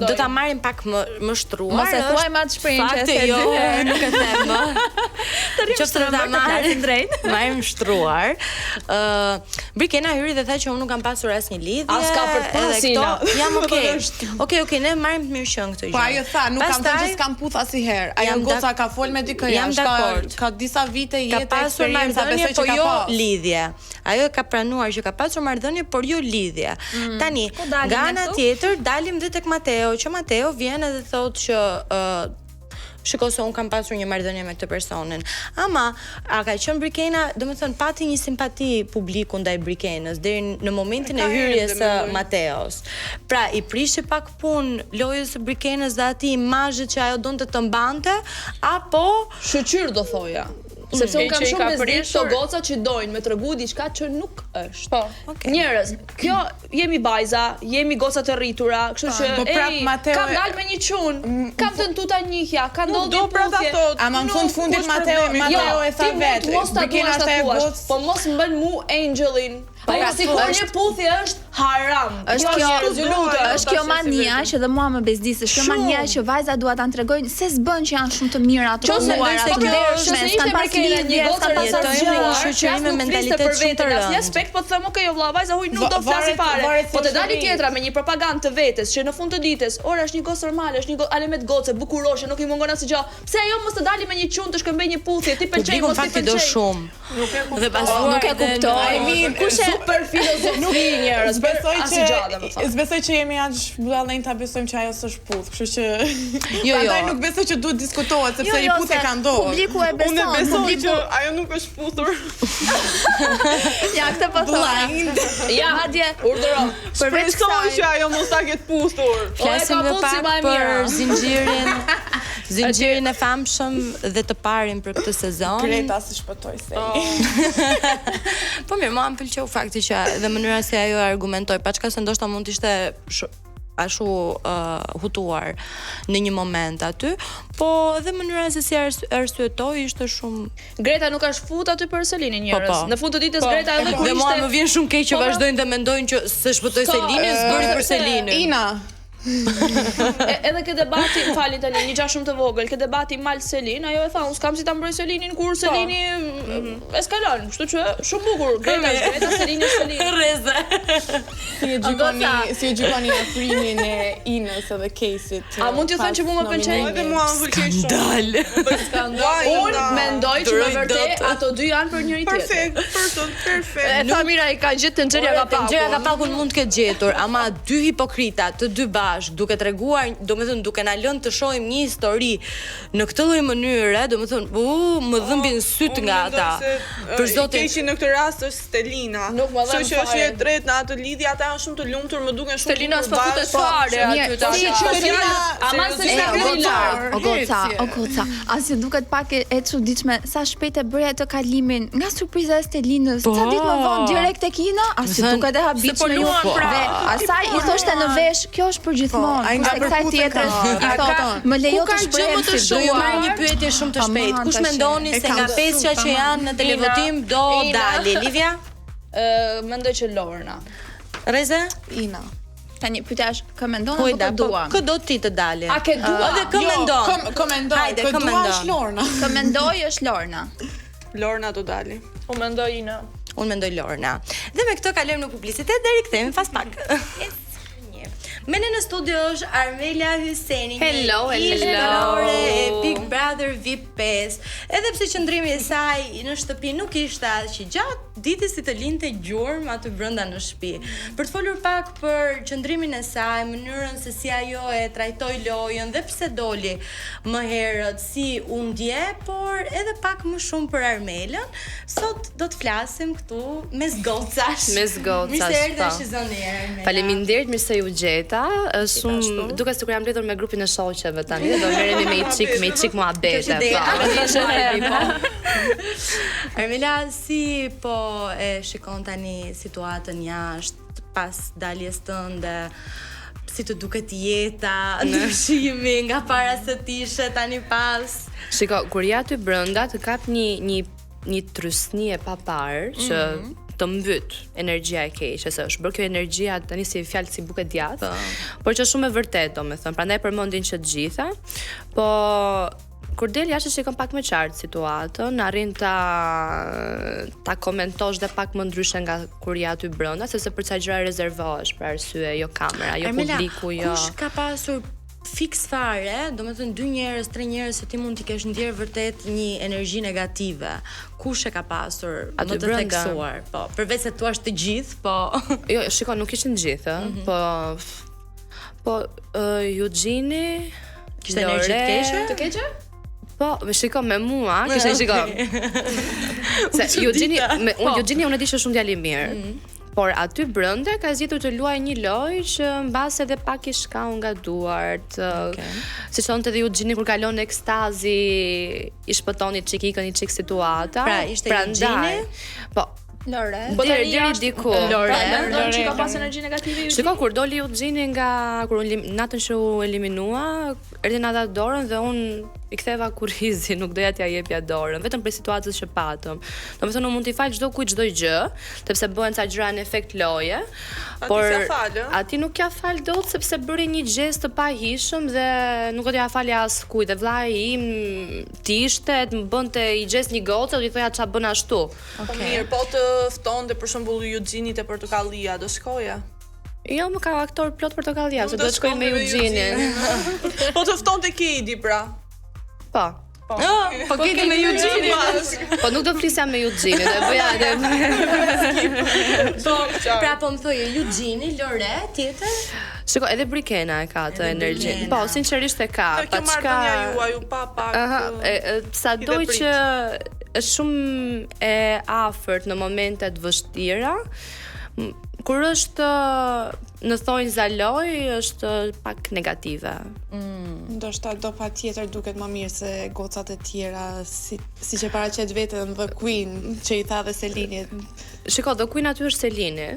C: do ta marrim pak më shtruar.
E: Mos e thuaj më atë shprehje që
C: Fakti jo, nuk e them më. Qoftë se do ta marrim drejt. Marrim shtruar. Birkena hyri dhe tha që unë nuk kam pasur asnjë lidhje.
B: As ka për të pasur.
C: Jam Okej, ne marrim të mirë qenë këtë gjë.
D: Po ajo tha, nuk kam thënë që s'kam puth asnjëherë. Ajo goca ka fol me dikë jashtë. Ka disa vite jetë eksperiencë, besoj që ka pas
C: lidhje. Ajo ka pranuar që ka pasur marrëdhënie, por jo lidhje. Tani, nga ana tjetër dalim dhe tek Mateo, që Mateo vjen edhe thotë që shiko se unë kam pasur një marrëdhënie me këtë personin. Ama, a ka qenë Birkena, do me thënë, pati një simpati publiku ndaj Birkenës, deri në momentin e hyrjes së Mateos. Pra, i prishi pak punë lojës së Birkenës dhe atij imazhet që ajo donte të mbante, apo
B: shoqyr do thoja. Sepse unë kam shumë bezdik këto goca që dojnë me tregu diçka që nuk është.
F: Po.
B: Njerëz, kjo jemi vajza, jemi goca të rritura, kështu që kam dalë me një çun, kam të ntuta njihja, ka ndodhur një puthje.
D: Ama në fundit Mateo e tha vetë.
B: Birkena është e gocë, po mos më bën mu angelin. Po sikur një puthje është haram.
E: Është kjo mania që dhe mua më bezdis, është kjo mania që vajza duhet ta tregojnë se s'bën që janë shumë të mira, të ruara, të ndershme, s'kan pas lidhje, s'kan pas asgjë.
C: Shoqëri me mentalitet shumë të rëndë.
B: Në aspekt po të them, okay, vëlla, vajza huj nuk do të flasi fare. Po të dali tjetra me një propagandë të vetes që në fund të ditës, ora është një gocë normale, është një alemet gocë, bukuroshe, nuk i mungon asgjë. Pse ajo mos të dali me një çun të shkëmbej një puthje, ti pëlqej mos ti pëlqej.
C: Dhe pastaj nuk e
E: kuptoj.
B: Kush e super filozofi njerëz,
D: besoj që jemi aq budallën ta besojmë që ajo s'është puth, kështu që
C: Jo.
D: Prandaj nuk besoj që duhet diskutohet sepse një puthje ka ndodhur.
E: Publiku e beson.
G: Unë besoj që ajo nuk është puthur.
E: Ja, këtë po thua.
B: Ja, madje urdhëro.
E: Përveç
G: Besoj që ajo mos ta ketë puthur.
C: Flasim më pak për zinxhirin e famshëm dhe të parin për këtë sezon.
D: Greta si shpëtoi se.
C: Po mirë, mua më pëlqeu fakti që dhe mënyra se ajo argumentoi, paçka se ndoshta mund të ishte ashtu hutuar në një moment aty, po edhe mënyra se si arsyetoi ishte shumë.
B: Greta nuk është fut aty për Selinin njerëz. Në fund të ditës Greta edhe kur
C: ishte. Dhe mua më vjen shumë keq që vazhdojnë të mendojnë që se shpëtoi Selinin, s'bëri për Selinin.
D: Ina.
B: Edhe këtë debati, falni tani, një gjë shumë të vogël, këtë debati mal Selin, ajo e tha, unë s'kam si ta mbroj Selinin kur Selini eskalon, kështu që shumë bukur. Greta është Greta, Selini është Selini.
C: Rreze.
D: Si e gjykoni afrimin e Inës edhe Caseit.
B: A mund t'ju thënë që mua më pëlqen?
G: Edhe mua më pëlqen shumë.
B: Skandal. Unë mendoj që në vërtet ato dy janë për njëri tjetrin.
G: Perfekt.
B: E tha mira, i ka gjetë Tenxheria Kapakun.
C: Tenxheria Kapakun mund të ketë gjetur, ama dy hipokrita, të dy duke treguar, domethënë duke na lënë të shohim një histori në këtë lloj mënyre, domethënë, më dhëmbin syt nga ata.
G: Për zotin, keqi në këtë rast është Stelina.
B: Nuk më dhan
G: fare. Që është e drejtë në atë lidhje, ata janë shumë të lumtur, më duken shumë.
B: Stelina s'po futet fare aty tash. Ama Stelina
E: o goca. As ju duket pak e çuditshme sa shpejt e bëri atë kalimin nga surpriza e Stelinës. Ca ditë më vonë direkt tek Ina, as ju duket e habitshme ju. Dhe asaj i thoshte në vesh, kjo është për gjithmonë. Nga kësaj tjetrës i thotë, më lejo të shprehem si
C: do ju marr një pyetje shumë të shpejtë. Kush mendoni se nga pesha që janë në televotim do dali? Livia?
B: Mendoj që Lorna.
C: Rreze?
D: Ina.
E: Tani pyetja është, kë mendon apo kë dua?
C: Kë do ti të dalë?
B: A ke dua?
C: Edhe kë mendon?
D: Kë mendoj? Kë dua është Lorna.
E: Kë mendoj është Lorna.
G: Lorna do dali.
F: Unë mendoj Ina.
C: Unë mendoj Lorna. Dhe me këtë kalojmë në publicitet dhe rikthehemi pas pak. Me në studio është Armelia Hyseni.
B: Hello.
C: E Big Brother VIP 5. Edhe pse qëndrimi i saj në shtëpi nuk ishte aq i gjatë, diti si të linte gjurmë aty brenda në shtëpi. Për të folur pak për qëndrimin e saj, mënyrën se si ajo e trajtoi lojën dhe pse doli më herët, si u ndje, por edhe pak më shumë për Armelën. Sot do të flasim këtu mes gocash.
H: Mirë
C: se erdhe Shizonier, Armela.
H: Faleminderit, mirë se ju gjeta. Është shumë duket sikur jam mbledhur me grupin e shoqeve tani, do merremi me i çik muhabete.
C: Armela, si po e shikon tani situatën jashtë pas daljes tënde? Si të duket jeta, ndryshimi nga para se t'ishe tani pas?
H: Shiko, kur ja ty brenda të kap një trysni e paparë që të mbyt energjia e keqe, se është bërë kjo energjia tani si fjalë si buke djathtë, por që shumë e vërtetë, domethënë, prandaj përmendin që të gjitha, po kur del jashtë shikon pak më qartë situatën, arrin ta komentosh dhe pak më ndryshe nga kur je aty brenda, sepse për ca gjëra rezervohesh për arsye jo kamera, jo publiku, jo.
C: Kush ka pasur fiks fare, domethënë 2 njerëz, 3 njerëz se ti mund t'i kesh ndjerë vërtet një energji negative. Kush e ka pasur më të theksuar? Po, përveç se thua të gjithë, po.
H: Jo, shikoj, nuk ishin të gjithë, po Eugjini,
C: kishte energji të keqe?
B: Të keqe?
H: Po, shiko me mua, kishte shiko. Se Eugjini unë e di që shumë djalë i mirë. Por aty brenda ka zgjedhur të luajë një lojë që mbas edhe pak i shkau nga duart. Siç thonte edhe Eugjini kur kalon ekstazi, i shpëtoni çikikën i çik situata.
C: Pra, ishte Eugjini?
H: Po.
E: Lore.
H: Po deri diku.
B: Lore që ka pas energji negative.
H: Shiko, kur doli Eugjini kur natën që u eliminua, erdhi na dha dorën dhe unë i ktheva kurrizin, nuk doja t'ja jepja dorën, vetëm për situatës që patëm. Domethënë unë mund t'i fal çdo kujt çdo gjë, sepse bëhen ca gjëra në efekt loje, por ati nuk ja fal dot sepse bëri një gest të pahishëm dhe nuk do t'ja falja askujt. Dhe vllai im tishte, më bënte i gest një gocë dhe i thoja ç'a bën ashtu.
G: Po mirë, po të ftonte për shembull Eugjini te Portokallia, do shkoja?
H: Jo, më ka aktor plot Portokallia, se do të shkoj me Eugjinin.
G: Po të ftonte Kedi pra.
H: Po.
C: Po Kedi me Eugjinin.
H: Po nuk do flisja me Eugjinin, do bëja
C: Pra po më thoje Eugjini, Lore, tjetër?
H: Shiko, edhe Brikena e ka të energji. Po, sinqerisht e ka.
G: Kjo marrëdhënia juaj u pa pak.
H: Sado që është shumë e afërt në momentet vështira, kur është në thonjza loj, është pak negative.
D: Ndoshta do patjetër duket më mirë se gocat e tjera, siç e paraqet veten The Queen, që i tha dhe Selinit.
H: Shiko, The Queen aty është Selini.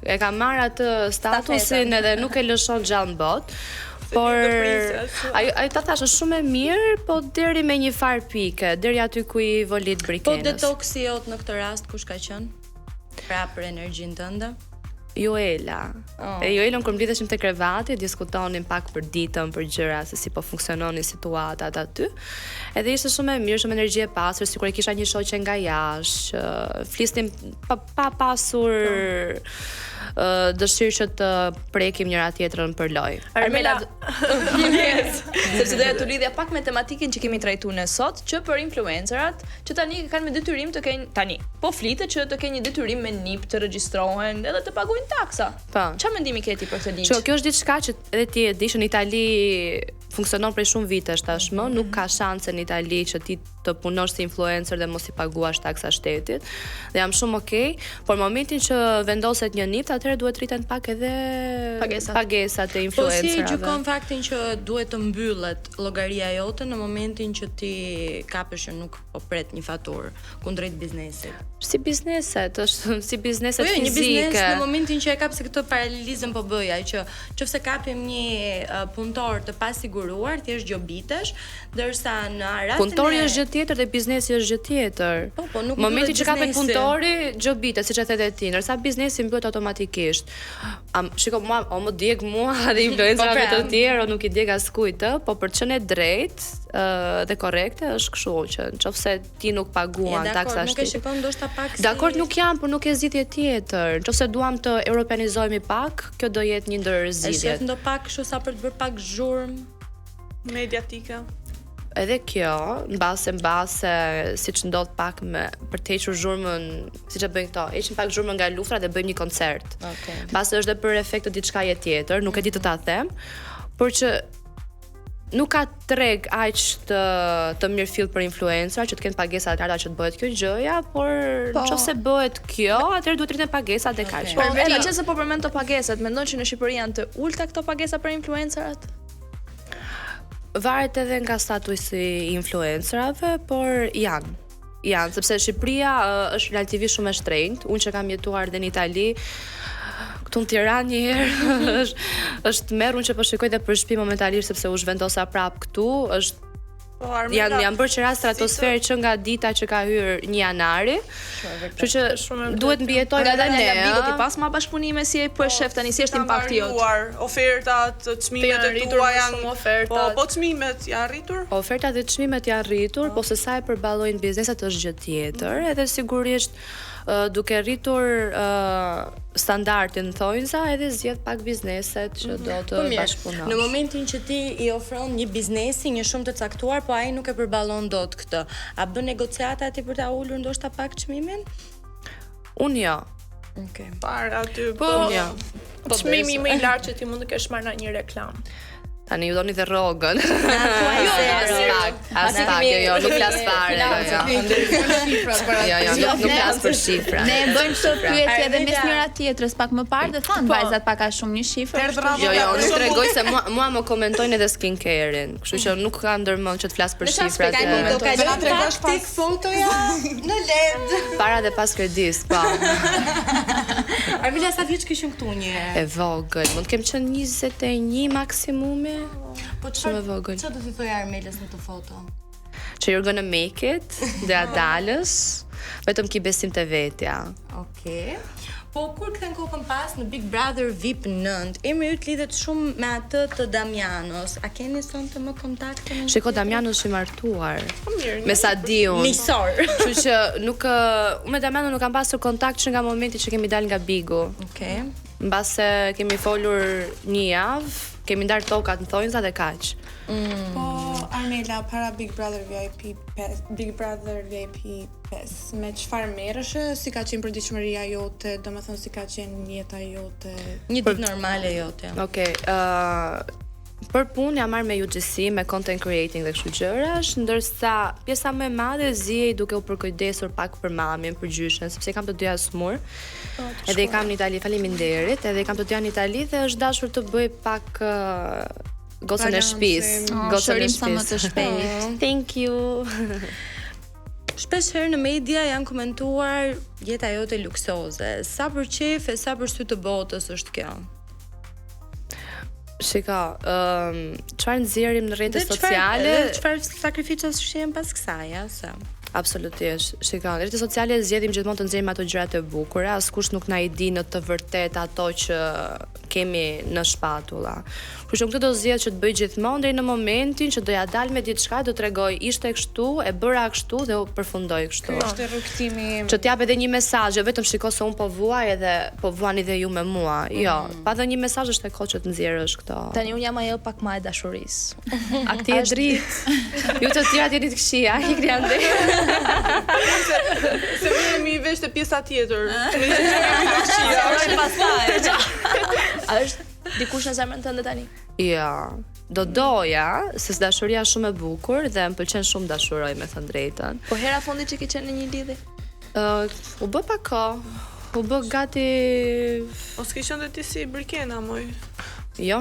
H: E ka marrë atë statusin edhe nuk e lëshon gjallë në botë. Por ai ta thashë shumë e mirë, po deri me një far pike, deri aty ku i volit Brikenës.
C: Po detoksi jot në këtë rast kush ka qenë? Pra për energjinë tënde?
H: Joela. Joelën kur mblidheshim te krevati, diskutonin pak për ditën, për gjëra se si po funksiononin situatat aty. Edhe ishte shumë e mirë, shumë energji e pasur, sikur e kisha një shoqe nga jashtë. Flisnim pa pasur dëshirë që të prekim njëra tjetrën për lojë.
B: Armela, sepse doja të lidhja pak me tematikën që kemi trajtuar ne sot, që për influencerat, që tani kanë me detyrim të kenë tani. Po flitet që të kenë një detyrim me NIP të regjistrohen edhe të pagojnë taksa.
H: Po.
B: Çfarë mendimi ke ti për këtë ligj?
H: Kjo është diçka që edhe ti e di që në Itali funksionon prej shumë vitesh tashmë, nuk ka shanse në Itali që ti të punosh si influencer dhe mos i paguash taksa shtetit. Dhe jam shumë okay, por momentin që vendoset një NIP, atëherë duhet rriten pak edhe pagesat e influencerave.
C: Po si gjykon faktin që duhet të mbyllet llogaria jote në momentin që ti kapesh që nuk po pret një faturë kundrejt biznesit?
H: Si bizneset, është si bizneset
C: fizike.
H: Një
C: biznes në momentin që e kap, se këtë paralelizëm po bëja, që nëse kapim një punëtor të pasiguruar, thjesht gjobitesh, ndërsa në rastin
H: punëtori është gjë tjetër dhe biznesi është gjë tjetër.
C: Po, nuk
H: momenti që kapet punëtori, gjobitet, siç e the ti, ndërsa biznesi mbyllet automatikisht. Shiko, më djeg mua dhe influencerave të tjerë, nuk i djeg askujt, po për të qenë drejt dhe korrekte është kështu që nëse ti nuk paguan taksa shtetit.
C: Nuk e shikon ndoshta pak si.
H: Dakor, nuk jam, por nuk e zgjidhje tjetër. Nëse duam të europeanizohemi pak, kjo do jetë një ndër zgjidhjet.
C: Është ndo pak kështu sa për të bërë pak zhurmë
G: mediatike.
H: edhe kjo, mbase siç ndodh pak me për të hequr zhurmën, siç e bëjnë këto, heqin pak zhurmën nga luftra dhe bëjmë një koncert. Mbase është edhe për efekt të diçkaje tjetër, nuk e di të ta them, por që nuk ka treg aq të mirëfill për influencer që të kenë pagesa të larta që të bëhet kjo gjëja, por nëse bëhet kjo, atëherë duhet të rriten pagesat e kaq.
B: Po vetë që se po përmend këto pagesat, mendon që në Shqipëri janë të ulta këto pagesa për influencerat?
H: Varet edhe nga statusi i influencerave, por janë, sepse Shqipëria është relativisht shumë e shtrenjtë. Unë që kam jetuar dhe në Itali, këtu në Tiranë një herë është merr, unë që po shikoj dhe për shtëpi momentalisht sepse u zhvendosa prap këtu, është janë bërë qëra stratosferë që nga dita që ka hyrë 1 janari. Kështu që duhet mbijetojmë edhe ne.
B: Bigo ti pas ma bashkëpunime si po e shef tani si është impakti jot?
G: Ofertat, çmimet e tua janë po çmimet janë rritur?
H: Ofertat dhe çmimet janë rritur, po se sa e përballojnë bizneset është gjë tjetër, edhe sigurisht duke rritur standardin thonjza edhe zgjedh pak bizneset që do të bashkëpunosh.
C: Në momentin që ti i ofron një biznesi një shumë të caktuar, po ai nuk e përballon dot këtë, a bën negociata ti për ta ulur ndoshta pak çmimin?
H: Unë jo.
C: Okej.
G: Para aty
F: Po,
H: jo.
F: çmimi më i lartë që ti mund të kesh marrë në një reklam.
H: Tani ju doni dhe rrogën.
C: As
H: pak, jo, nuk flas fare. Jo, nuk flas për shifra.
E: Ne bëjmë këtë pyetje edhe mes njëra tjetrës pak më parë dhe thanë vajzat pak a shumë një shifër.
H: Jo, nuk tregoj se mua më komentojnë edhe skincare-in, kështu që nuk ka ndërmend që të flas për shifrat.
C: Do kaloj tregosh pas fotoja në LED.
H: Para dhe pas kredis, po.
C: Armila sa vjeç kishin këtu një herë?
H: E vogël, mund të kem qenë 21 maksimumi.
C: Po
H: shumë e vogël.
C: Çfarë do t'i thojë Armelës në të foto?
H: Që you're gonna make it, dhe a dalës, vetëm ki besim të vetja.
C: Okej. Po kur kthen kokën pas në Big Brother VIP 9, emri yt lidhet shumë me atë të Damianos. A keni sonte më kontakte me?
H: Shiko, Damiano është i martuar. Me sa di unë.
C: Miqësor.
H: Kështu që nuk unë me Damiano nuk kam pasur kontakt që nga momenti që kemi dalë nga Bigu.
C: Okej.
H: Mbase kemi folur një javë, kemi ndarë tokat në thonjza dhe kaq.
D: Po Armela, para Big Brother VIP 5, me çfarë merresh? Si ka qenë përditshmëria jote, domethënë si ka qenë jeta jote?
C: Një ditë normale jote.
H: Okej, për punë jam marrë me UGC, me content creating dhe kështu gjërash, ndërsa pjesa më e madhe zihej duke u përkujdesur pak për mamin, për gjyshen, sepse kam të dyja smur. Edhe i kam në Itali, faleminderit, edhe i kam të dyja në Itali dhe është dashur të bëj pak gocën e shtëpisë.
E: Gocën e shtëpisë. Sa më të shpejt.
H: Thank you.
C: Shpesh herë në media janë komentuar jeta jote luksoze. Sa për qef e sa për sy të botës është kjo?
H: Shika, çfarë nxjerrim në rrjetet sociale,
C: çfarë sakrificash shihen pas kësaj, sa?
H: Absolutisht. Shika, në rrjetet sociale zgjedhim gjithmonë të nxjerrim ato gjërat e bukura, askush nuk na i di në të vërtetë ato që kemi në shpatulla. Kështu që këtë do zgjedh që të bëj gjithmonë deri në momentin që do ja dal me diçka, do t'rregoj ishte kështu, e bëra kështu dhe u përfundoi kështu.
D: Ky është rrugtimi im.
H: Që t'jap edhe një mesazh, jo vetëm shiko se un po vuaj edhe po vuani dhe ju me mua. Jo, pa dhënë një mesazh është e kohë që të nxjerrësh këto.
B: Tani un jam ajo pak më e dashurisë.
H: A ti e dritë? Ju të tjerat jeni të këqija, ikni ande.
G: Se vjen i vesh te pjesa tjetër. Ne
B: pastaj. A është dikush në zemrën tënde tani?
H: Ja, doja, se dashuria është shumë e bukur dhe më pëlqen shumë dashuroj me thënë drejtën.
B: Po hera fundi që ke qenë në një lidhje?
H: U bë pak kohë, u bë gati...
G: O s'ke qenë ti si Brikena, moj?
H: Jo,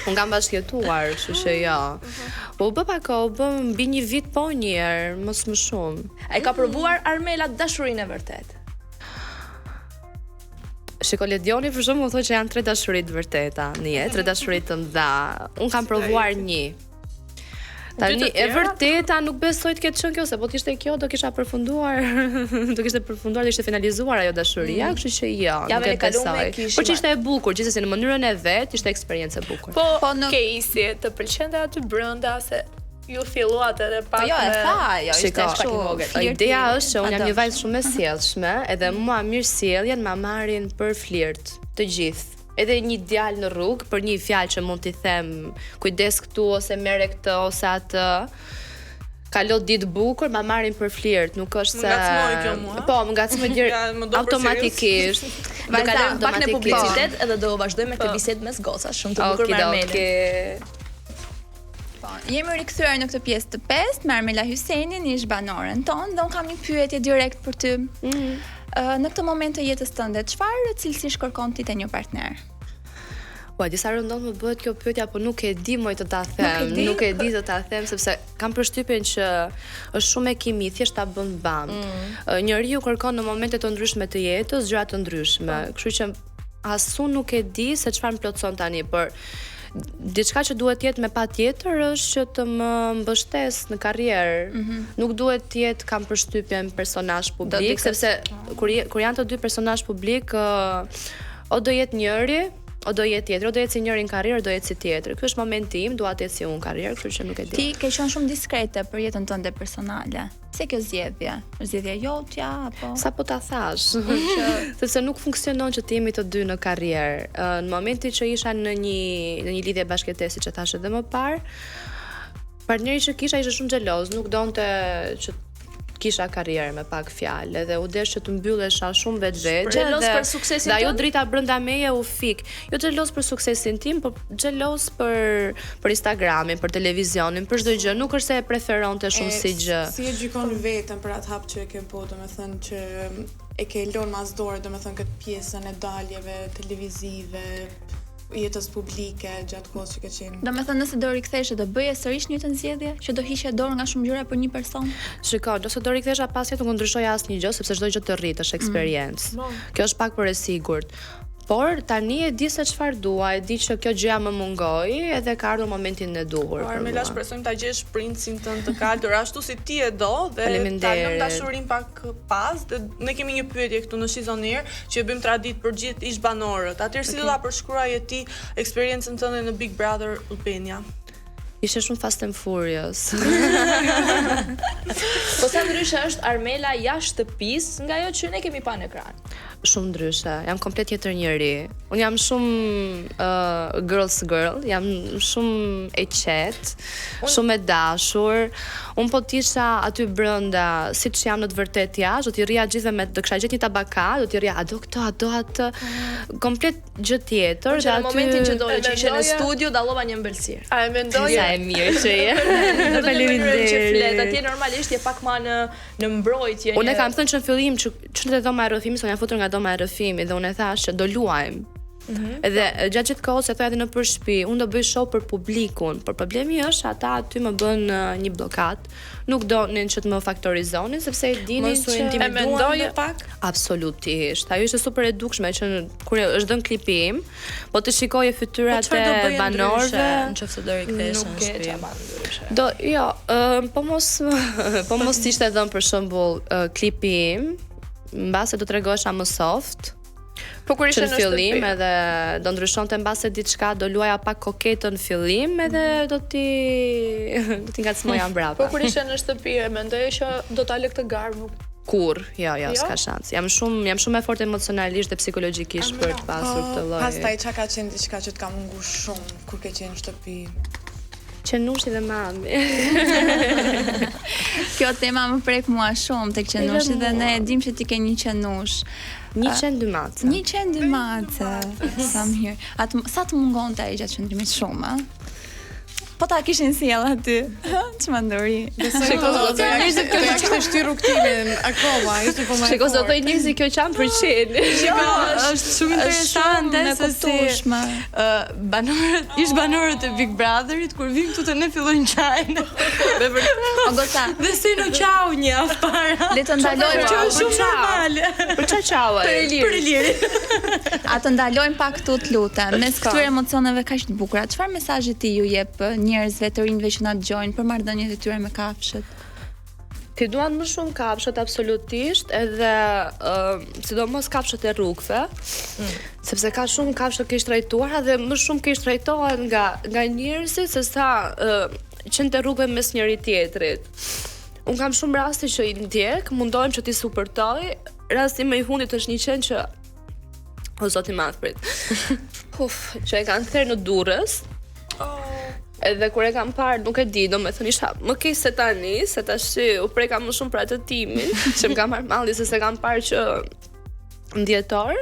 H: unë kam bashkëjetuar, kështu që jo. Po u bë pak kohë, u bë mbi një vit po një herë, mos më shumë.
B: Ai ka provuar Armela dashurinë e vërtetë?
H: Shiko, Ledioni për shumë më thoi që janë 3 dashurit të vërteta në jetë, 3 dashurit të mdha. Unë kam provuar një. Tani e vërteta nuk besoj të ketë qenë kjo, se po t'ishte kjo do kisha përfunduar, do kishte përfunduar dhe ishte finalizuar ajo dashuria, kështu që jo, nuk e besoj. Por që ishte e bukur, gjithsesi në mënyrën e vet, ishte eksperiencë e bukur.
F: Po në Casey, të pëlqente aty brenda se ju filluat edhe pak
B: jo, e tha, jo, ishte pak i vogël.
H: Ideja është që unë jam një vajzë shumë e sjellshme, edhe mua mirësjelljen ma marrin për flirt, të gjithë. edhe një djalë në rrugë për një fjalë që mund t'i them kujdes këtu ose merre këtë ose atë. Kalo ditë bukur, ma marrin për flirt, nuk është se...
G: Më ngacmoj kjo mua.
H: Po, më ngacmoj automatikisht.
B: Vajza, pak në publicitet edhe do vazhdojmë me këtë bisedë mes gocash, shumë të bukur me Armelën.
E: Po, jemi rikthyer në këtë pjesë të 5 me Armela Hysenin, ish banoren tonë, dhe unë kam një pyetje direkt për ty. Në këtë moment të jetës tënde, çfarë cilësish kërkon ti te një partner?
H: Po, disa rëndon më bëhet kjo pyetja, po nuk e di më të ta them, nuk e di të ta them sepse kam përshtypjen që është shumë e kimi, thjesht ta bën bam. Njeriu kërkon në momente të ndryshme të jetës gjëra të ndryshme. Kështu që asun nuk e di se çfarë më plotson tani, por diçka që duhet jetë me patjetër është që të më mbështes në karrierë. Nuk duhet të jetë kam përshtypjen personazh publik, sepse kur janë të dy personazh publik, o do jetë njëri o do jetë tjetër, o do jetë si njëri në karrierë, do jetë si tjetër. Ky është momenti im, dua të jetë si unë karrierë, kështu që nuk e di.
E: Ti ke qenë shumë diskrete për jetën tënde personale. Si kjo zgjedhje? Është zgjedhje jotja apo?
H: Sa po ta thash? Sepse nuk funksionon që të jemi të dy në karrierë. Në momentin që isha në një lidhje bashkëtese, që thash edhe më parë, partneri që kisha ishte shumë xheloz, nuk donte që kisha karrierë me pak fjalë, edhe u desh që të mbyllesha shumë vetvete.
B: Xheloz për suksesin
H: tim. Dhe ajo
B: tënd?
H: drita brenda meje u fik. Jo xheloz për suksesin tim, por xheloz për Instagramin, për televizionin, për çdo gjë. Nuk është se e preferonte shumë si gjë.
D: Si e gjykon veten për atë hap që e ke bo, domethënë që e ke lënë mas dorë, domethënë këtë pjesën e daljeve televizive, jetës publike gjatë kohës që ke qenë.
E: Do me thënë, nëse do riktheshe, do bëje sërish një të zgjedhje që do hiqe dorë nga shumë gjëra për një person?
H: Shiko, nëse do rikthesha pas jetë, nuk ndryshoja asnjë gjë, sepse çdo gjë të rrit është eksperiencë. Kjo është pak për e sigurt. Por tani e di se çfarë dua, e di që kjo gjëja më mungoi edhe ka ardhur momentin e duhur.
G: Armela, shpresojmë ta gjesh princin tënd të kaltur ashtu si ti e do dhe ta lëm dashurinë pak pas. Dhe ne kemi një pyetje këtu në She's On Air që e bëjmë tradit për gjithë ish banorët. Atëherë si do ta përshkruaje ti eksperiencën tënde në Big Brother Albania?
H: Ishte shumë Fast and Furious.
B: Po sa ndryshe është Armela jashtë shtëpisë nga ajo që ne kemi pa në ekran?
H: Shumë ndryshe, jam komplet tjetër njeri. Unë jam shumë girls girl, jam shumë e qetë, shumë e dashur. Unë po t'isha aty brenda, siç jam në të vërtetë jashtë, do t'i rria gjithë me do kisha gjetë një tabaka, do t'i rria a do këtë, a do atë. Komplet gjë tjetër.
B: Që në momentin që dole që ishe në studio dallova një ëmbëlsirë.
F: A e mendoje?
H: Sa e mirë që je.
B: Faleminderit. Atje normalisht je pak më në mbrojtje.
H: Unë kam thënë që në fillim që në dhoma e rrëfimit, unë jam futur nga dhoma e rrëfimit dhe unë e thash që do luajmë. Edhe gjatë gjithë kohës e thoya edhe në për shtëpi, unë do bëj show për publikun, por problemi është ata aty më bën një bllokat. Nuk donin që të më faktorizonin sepse e dinin që
F: e mendoje pak?
H: Absolutisht. Ajo ishte super e dukshme që kur është dhënë klipi im, po të shikoje fytyrat e banorëve,
C: nëse do rikthesh në shtëpi.
H: Do, jo, po mos ishte dhënë për shembull klipi im, mbase do t'rregosha më soft.
F: Po kur ishe
H: në fillim edhe do ndryshonte mbase diçka, do luaja pak koketën në fillim edhe do t'i ngacmoja mbrapa.
F: Po kur ishe në shtëpi, e mendoje që do ta lë këtë garë, nuk
H: Kur, jo, s'ka shans. Jam shumë e fortë emocionalisht dhe psikologjikisht për të pasur këtë lloj.
D: Pastaj çka ka qenë diçka që t'ka munguar shumë kur ke qenë në shtëpi?
H: Qenushi dhe mami.
E: Kjo tema më prek mua shumë tek qenushi dhe ne e dim që ti ke një qenush.
H: Një qen dy mace.
E: Një qen dy mace. Sa mirë. Sa të mungonte ai gjatë qëndrimit shumë, a? Po ta kishin sjell aty. Çmandori.
D: Shiko zot, njerëzit kjo kishte shtyr rrugtimin akoma, ishte po më.
H: Shiko zot, njerëzit kjo qan për qenin.
E: Jo,
H: është shumë interesante se si ish banorët e Big Brotherit kur vim këtu te ne fillojnë qajnë. Me vërtet.
E: Goca.
H: Dhe si në qau një afara.
E: Le të ndalojmë
H: Që është shumë normale. Për çau? Për Ilirin.
E: A të ndalojmë pak këtu të lutem. Mes këtyre emocioneve kaq të bukura, çfarë mesazhi ti ju jep njerëzve të rinjve që na dëgjojnë për marrëdhëniet e tyre me kafshët?
H: Ti duan më shumë kafshët absolutisht, edhe sidomos kafshët e rrugëve, sepse ka shumë kafshë keq trajtuara dhe më shumë keq trajtohen nga njerëzit se sa qenë të rrugëve mes njëri tjetrit. Unë kam shumë raste që i ndjek, mundohem që t'i supportoj. Rasti më i fundit është një qen që o zoti madh prit. që e kanë thërë në Durrës. Edhe kur e kam parë, nuk e di, domethënë isha më keq se tani, se tash u preka më shumë për atë timin, që më kam marrë malli se s'e kam parë që ndjetor.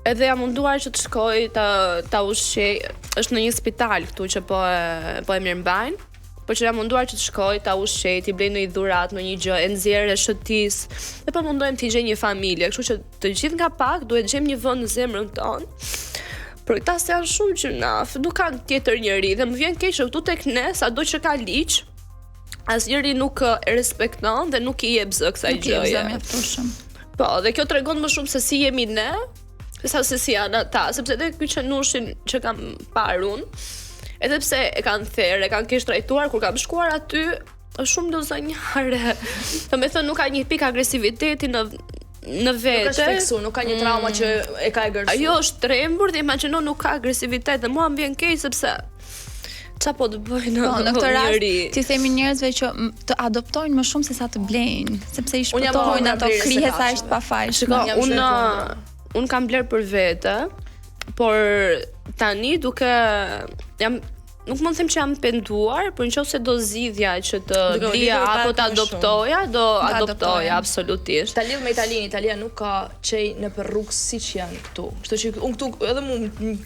H: Edhe jam munduar që të shkoj ta ushqej, është në një spital këtu që po e mirëmbajnë, por që jam munduar që të shkoj ta ushqej, t'i blej në një dhuratë, në një gjë, e nxjerrë e shëtis, dhe po mundohem t'i gjej një familje, kështu që të gjithë nga pak duhet gjejmë një vend në zemrën tonë. Për këta se janë shumë gjynaf, nuk kanë tjetër njëri, dhe më vjen keq që këtu tek ne, sado që ka liq, asnjëri nuk e respekton dhe nuk i jep zë kësaj gjëje. Po, dhe kjo tregon më shumë se si jemi ne, sa se si janë ata, sepse edhe ky qenushin që kam parë unë, edhe pse e kanë thërë, e kanë keq trajtuar kur kam shkuar aty, është shumë lozonjare. Domethënë nuk ka një pikë agresiviteti në vete.
B: Nuk është fiksu, nuk ka një trauma që e ka e gërsu.
H: Ajo është trembur dhe imagjino nuk ka agresivitet dhe mua më vjen keq sepse ç'a po të bëj në
E: këtë rast ti themi njerëzve që të adoptojnë më shumë se sa të blejnë, sepse i shpëtojnë ato krijesa është pafajshme.
H: Unë kam bler për vete, por tani duke nuk mund të them që jam penduar, por nëse do zgjidhja që të blija apo të adoptoja, do adoptoja absolutisht.
B: Ta lidh me Italinë, Italia nuk ka çej në për rrugë siç janë këtu. Kështu që unë këtu edhe më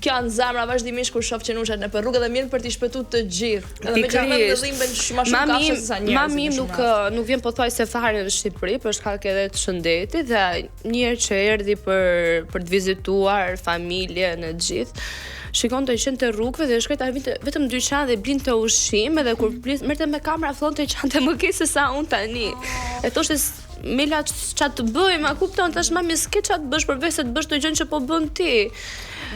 B: kanë zemra vazhdimisht kur shoh qenushat në për rrugë dhe mirë për t'i shpëtuar të gjithë. Edhe me që më dhimbën më shumë kafshë se sa njerëz.
H: Mami nuk vjen pothuajse fare në Shqipëri për shkak edhe të shëndetit dhe një herë që erdhi për të vizituar familjen e gjithë. Shikon të qenë të rrugëve dhe shkoj ta vetëm dyqan dhe blinte ushqim edhe kur merrte me kamera fillonte qante më keq se sa unë tani. E thoshte Mila ç'a të bëjmë, a kupton tash mami s'ke ç'a të bësh përveç se të bësh të gjën që po bën ti.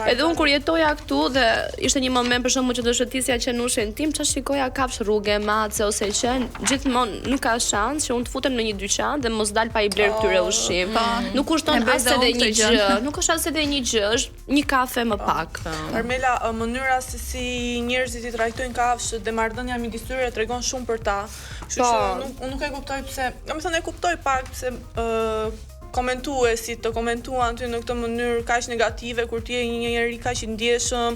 H: Edhe unë kur jetoja këtu dhe ishte një moment për shembull që do shëtisja qenushin tim, ç'a shikoja kafsh rrugë, mace ose qen, gjithmonë nuk ka shans që unë të futem në një dyqan dhe mos dal pa i bler këtyre ushqim. Nuk kushton as edhe një gjë, nuk është as edhe një gjë, është një kafe më pak.
G: Armela, mënyra se si njerëzit i trajtojnë kafshët dhe marrëdhënia midis tyre tregon shumë për ta. Kështu që unë nuk e kuptoj pse, domethënë e kuptoj pak pse komentuesit të komentuan ty në këtë mënyrë kaq negative kur ti je një njerëz kaq i ndjeshëm.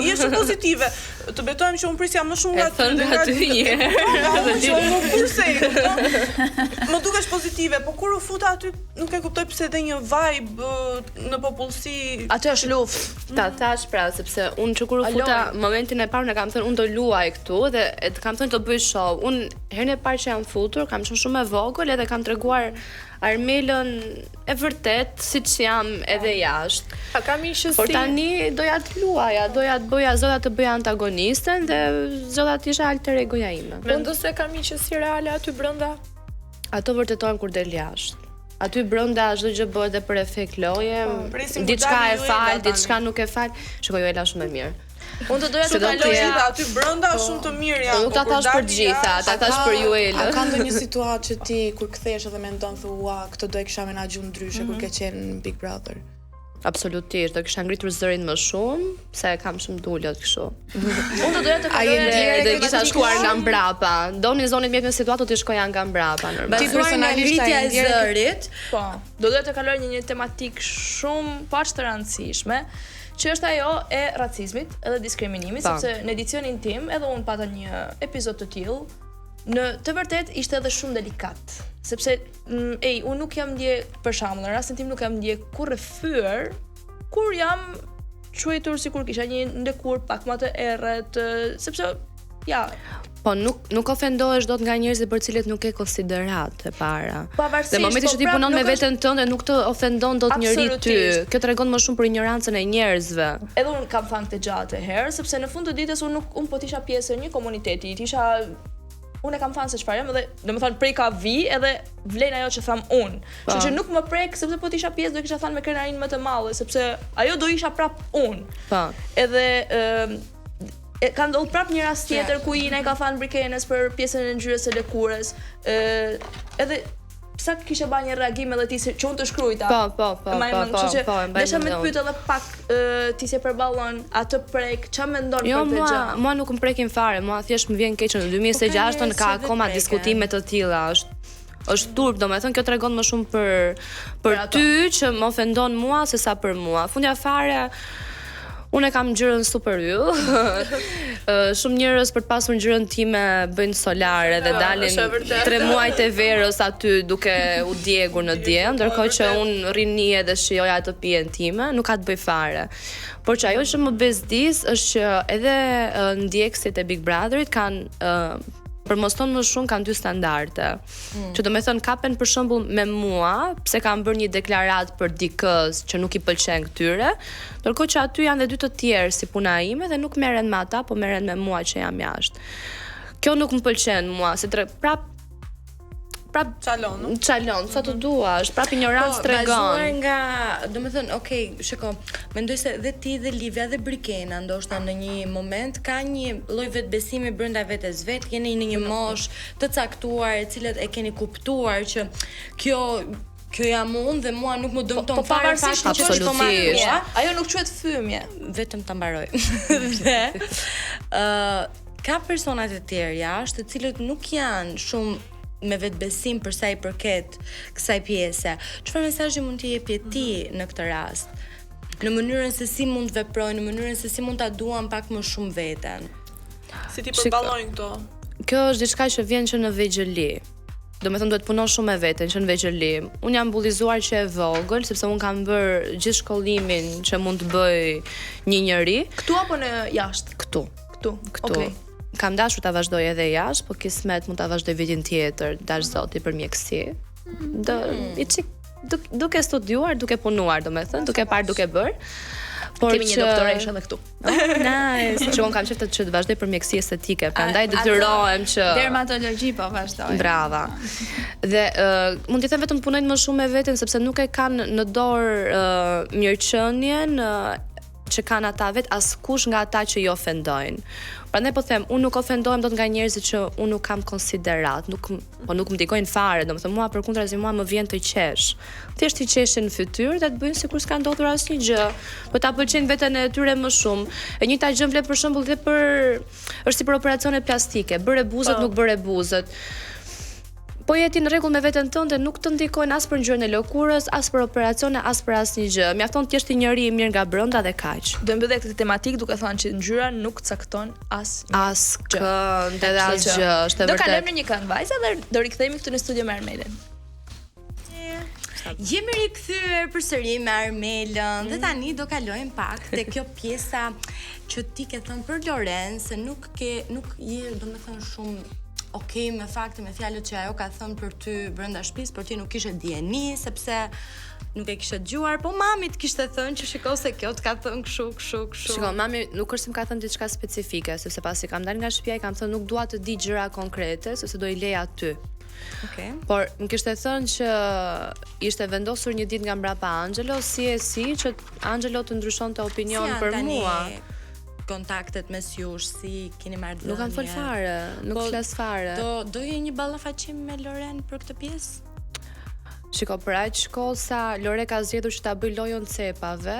G: Je shumë pozitive. Të betojmë që unë prisja më shumë nga ty
H: dhe nga ty një
G: herë. Më dukesh pozitive, po kur u futa aty nuk e kuptoj pse edhe një vibe në popullsi.
B: Atë është luftë.
H: Ta thash pra sepse unë që kur u futa momentin e parë ne kam thënë unë do luaj këtu dhe të kam thënë të bëj show. Unë herën e parë që jam futur, kam qenë shumë e vogël edhe kam treguar Armelën e vërtet siç jam edhe jashtë.
F: A kam ishë si.
H: Por tani doja të luaja, doja të bëja zoda të bëja antagonisten dhe zoda të isha alter egoja ime.
F: Mendo se kam ishë si reale aty brenda?
H: Ato vërtetojnë kur del jashtë. Aty brenda çdo gjë bëhet edhe për efekt loje. Diçka e fal, diçka nuk e fal. Shikoj Juela shumë e mirë.
B: Unë të doja të
G: kaloj aty brenda shumë të mirë janë.
H: Nuk ta thash për gjitha, ta thash për Juelën.
D: A ka ndonjë situatë që ti kur kthehesh edhe mendon thua, këtë do e kisha menaxhu ndryshe kur ke qenë Big Brother?
H: Absolutisht, do kisha ngritur zërin më shumë, se kam shumë dulët kështu.
B: Unë të doja të kaloj
H: dhe kisha shkuar nga mbrapa. Doni zonit mjek në situatë të shkoja nga mbrapa.
C: Ti personalisht ngritja e zërit.
B: Po, do doja të kaloj një tematik shumë paq të rëndësishme, që është ajo e racizmit edhe diskriminimit, sepse në edicionin tim edhe unë pata një epizod të tillë, në të vërtet ishte edhe shumë delikat, sepse unë nuk jam ndje, për shembull, në rastin tim nuk jam ndje kurrë fyer kur jam quajtur sikur kisha një ndekur pak më të errët, sepse
H: po nuk ofendohesh dot nga njerëzit për cilët nuk ke konsiderat e para.
B: Dhe
H: momenti që ti punon me veten tënde nuk të ofendon dot njëri ty. Kjo tregon më shumë për ignorancën e njerëzve.
B: Edhe unë kam thënë këtë gjatë herë, sepse në fund të ditës unë po tisha pjesë e një komuniteti, unë e kam thënë se çfarë jam dhe domethënë prej ka vi edhe vlen ajo që tham unë. Kështu që nuk më prek sepse po tisha pjesë do kisha thënë me krenarin më të madhe, sepse ajo do isha prap unë.
H: Po.
B: Edhe ka ndodhur prap një rast tjetër ku Ina i ka thënë Brikenes për pjesën e ngjyrës së lëkurës. Edhe sa kishe bërë një reagim edhe ti që unë të shkruajta.
H: Po.
B: Desha me të pyet edhe pak ti si përballon atë prek, ç'a mendon për këtë gjë?
H: Jo, mua nuk më prekin fare, mua thjesht më vjen keq në 2026 ka akoma diskutime të tilla, është turp, domethënë kjo tregon më shumë për ty që më ofendon mua se sa për mua. Fundja fare Unë e kam ngjyrën super yll. Shumë njerëz për të pasur ngjyrën time bëjnë solare dhe dalin 3 muajt e verës aty duke u djegur në diell, ndërkohë që unë rrini dhe shijoj atë pijen time, nuk ka të bëj fare. Por që ajo që më bezdis është që edhe ndjekësit e Big Brotherit kanë për mos thonë më shumë kanë 2 standarde. Që do me thënë kapen për shembull me mua, pse kam bërë një deklarat për dikës që nuk i pëlqen këtyre, ndërkohë që aty janë dhe 2 të tjerë si puna ime dhe nuk merren me ata, po merren me mua që jam jashtë. Kjo nuk më pëlqen mua, se prap çalon, sa të duash, prap ignorancë tregon.
C: Bazuar nga, domethënë, okay, shiko, mendoj se dhe ti dhe Livia dhe Brikena ndoshta në një moment ka një lloj vetbesimi brenda vetes vet, jeni në një moshë të caktuar, e cilët e keni kuptuar që kjo jam unë dhe mua nuk më dëmton fare fakti që është fëmijë.
B: Ajo nuk quhet fëmijë,
C: vetëm ta mbaroj. Dhe ka persona të tjerë jashtë, të cilët nuk janë shumë me vetbesim për sa i përket kësaj pjese. Çfarë mesazhi mund t'i jepje ti në këtë rast? Në mënyrën se si mund të veprojnë, në mënyrën se si mund ta duan pak më shumë veten.
G: Si ti përballojnë këto?
H: Kjo është diçka që vjen që në vegjëli. Do me thënë duhet punon shumë me veten që në vegjëli. Unë jam bullizuar që e vogël, sepse unë kam bërë gjithë shkollimin që mund të bëj një njeri.
B: Këtu apo në jashtë?
H: Këtu.
B: Okej.
H: Kam dashur ta vazhdoj edhe jashtë, po kismet mund ta vazhdoj vitin tjetër, dash zoti për mjekësi. Duke studiuar, duke punuar, domethënë, duke parë, duke bërë. Por
B: kemi një doktoresh edhe këtu.
H: Nice. Që unë kam qeftë që të vazhdoj për mjekësi estetike, prandaj detyrohem që
E: dermatologji po vazhdoj.
H: Brava. Dhe mund të them vetëm punojnë më shumë me veten sepse nuk e kanë në dorë mirëqenien që kanë ata vet askush nga ata që i ofendojnë. Prandaj po them, unë nuk ofendohem dot nga njerëzit që unë nuk kam konsiderat, nuk më ndikojnë fare, domethënë mua përkundrazi mua më vjen të qesh. Thjesht i qeshin në fytyrë dhe të bëjnë sikur s'ka ndodhur asnjë gjë, po ta pëlqejnë veten e tyre më shumë. E njëjta gjë vlen për shembull edhe është si për operacione plastike, bëre buzët, nuk bëre buzët. Po jeti në rregull me veten tënde, nuk të ndikojnë as për ngjyrën e lëkurës, as për operacione, as për asnjë gjë. Mjafton të jesh ti njëri i mirë nga brenda dhe kaq.
B: Do mbyllë këtë tematik duke thënë që ngjyra nuk cakton
H: askënd, edhe asgjë, është e vërtetë.
B: Do kalojmë në një këngë vajza dhe do rikthehemi këtu në studio me Armelën.
C: Jemi rikthyer përsëri me Armelën dhe tani do kalojmë pak te kjo pjesa që ti ke thënë për Loren se nuk je domethënë shumë okej me faktin, me fjalët që ajo ka thënë për ty brenda shtëpisë, por ti nuk kishe dieni sepse nuk e kishe dëgjuar, po mami të kishte thënë që shikoj se kjo të ka thënë kështu.
H: Shikoj, mami nuk është se më ka thënë diçka specifike, sepse pasi kam dalë nga shtëpia i kam thënë nuk dua të di gjëra konkrete, sepse do i lej aty.
C: Okay.
H: Por më kishte thënë që ishte vendosur një ditë nga mbrapa Angelo, që Angelo të ndryshonte opinion për mua.
C: Kontaktet mes jush, si keni marrë dhënie?
H: Nuk kanë fol fare, nuk flas fare.
C: Do je një ballafaqim me Loren për këtë pjesë?
H: Shiko, për aq shkollë sa Lore ka zgjedhur që ta bëj lojën cepave,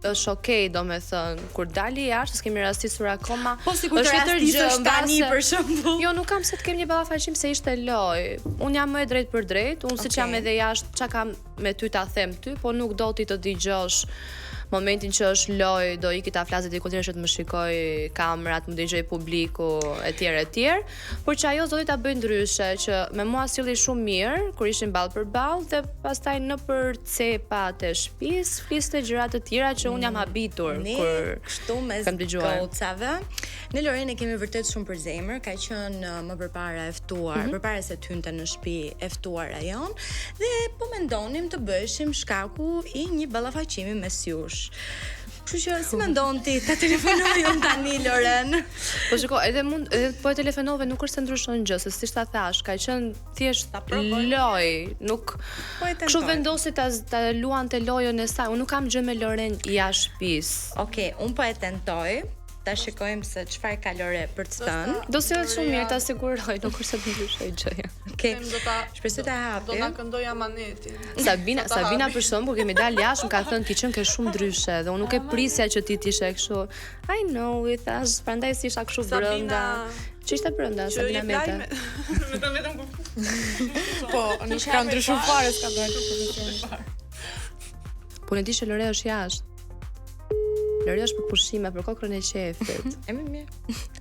H: është okej, domethënë, kur dali jashtë, s'kemi rastisur akoma.
C: Po sikur të rastisësh tani për shembull.
H: Jo, nuk kam se të kem një ballafaqim se ishte lojë. Unë jam më e drejtë për drejtë, unë siç jam edhe jashtë, çka kam me ty ta them ty, po nuk do ti të dëgjosh momentin që është lojë, do iki ta flasë diku tjetër që të më shikoj kamerat, më dëgjoj publiku etj. Por që ajo zoti ta bëj ndryshe, që me mua silli shumë mirë kur ishim ball për ball dhe pastaj nëpër cepat e shtëpisë fliste gjëra të tjera që unë jam habitur kur
C: kështu mes gocave. Ne Loren e kemi vërtet shumë për zemër, ka qenë më përpara e ftuar, përpara se të hynte në shtëpi e ftuar ajon dhe po mendonim të bëheshim shkaku i një ballafaqimi mes jush. Kështu që si mendon ti ta telefonoj unë tani Loren?
H: Po shiko, edhe po e telefonove nuk është se ndryshon gjë, se siç ta thash, ka qenë thjesht lojë, nuk kështu vendosi ta luante lojën e saj. Unë nuk kam gjë me Loren jashtë shtëpisë.
C: Okej, unë po e tentoj. Ta shikojmë se çfarë ka Lore për të thënë.
H: Do sillet shumë mirë, ta siguroj, nuk është se të ndryshoj gjëja.
C: Okej. Shpresoj ta hapi.
G: Do ta këndoj amanetin.
H: Sabina për shembull, kemi dalë jashtë, më ka thënë ti qen ke shumë ndryshe dhe unë nuk e prisja që ti ishe kështu. I know it, thash, prandaj si isha kështu brenda. Ç'ishte brenda Sabina Meta?
G: Vetëm
D: Po, nuk ka ndryshuar fare, s'ka dalë.
H: Po ne di që Lore është jashtë. Lori është për pushime, për kokrën e qefit.
C: Mirë.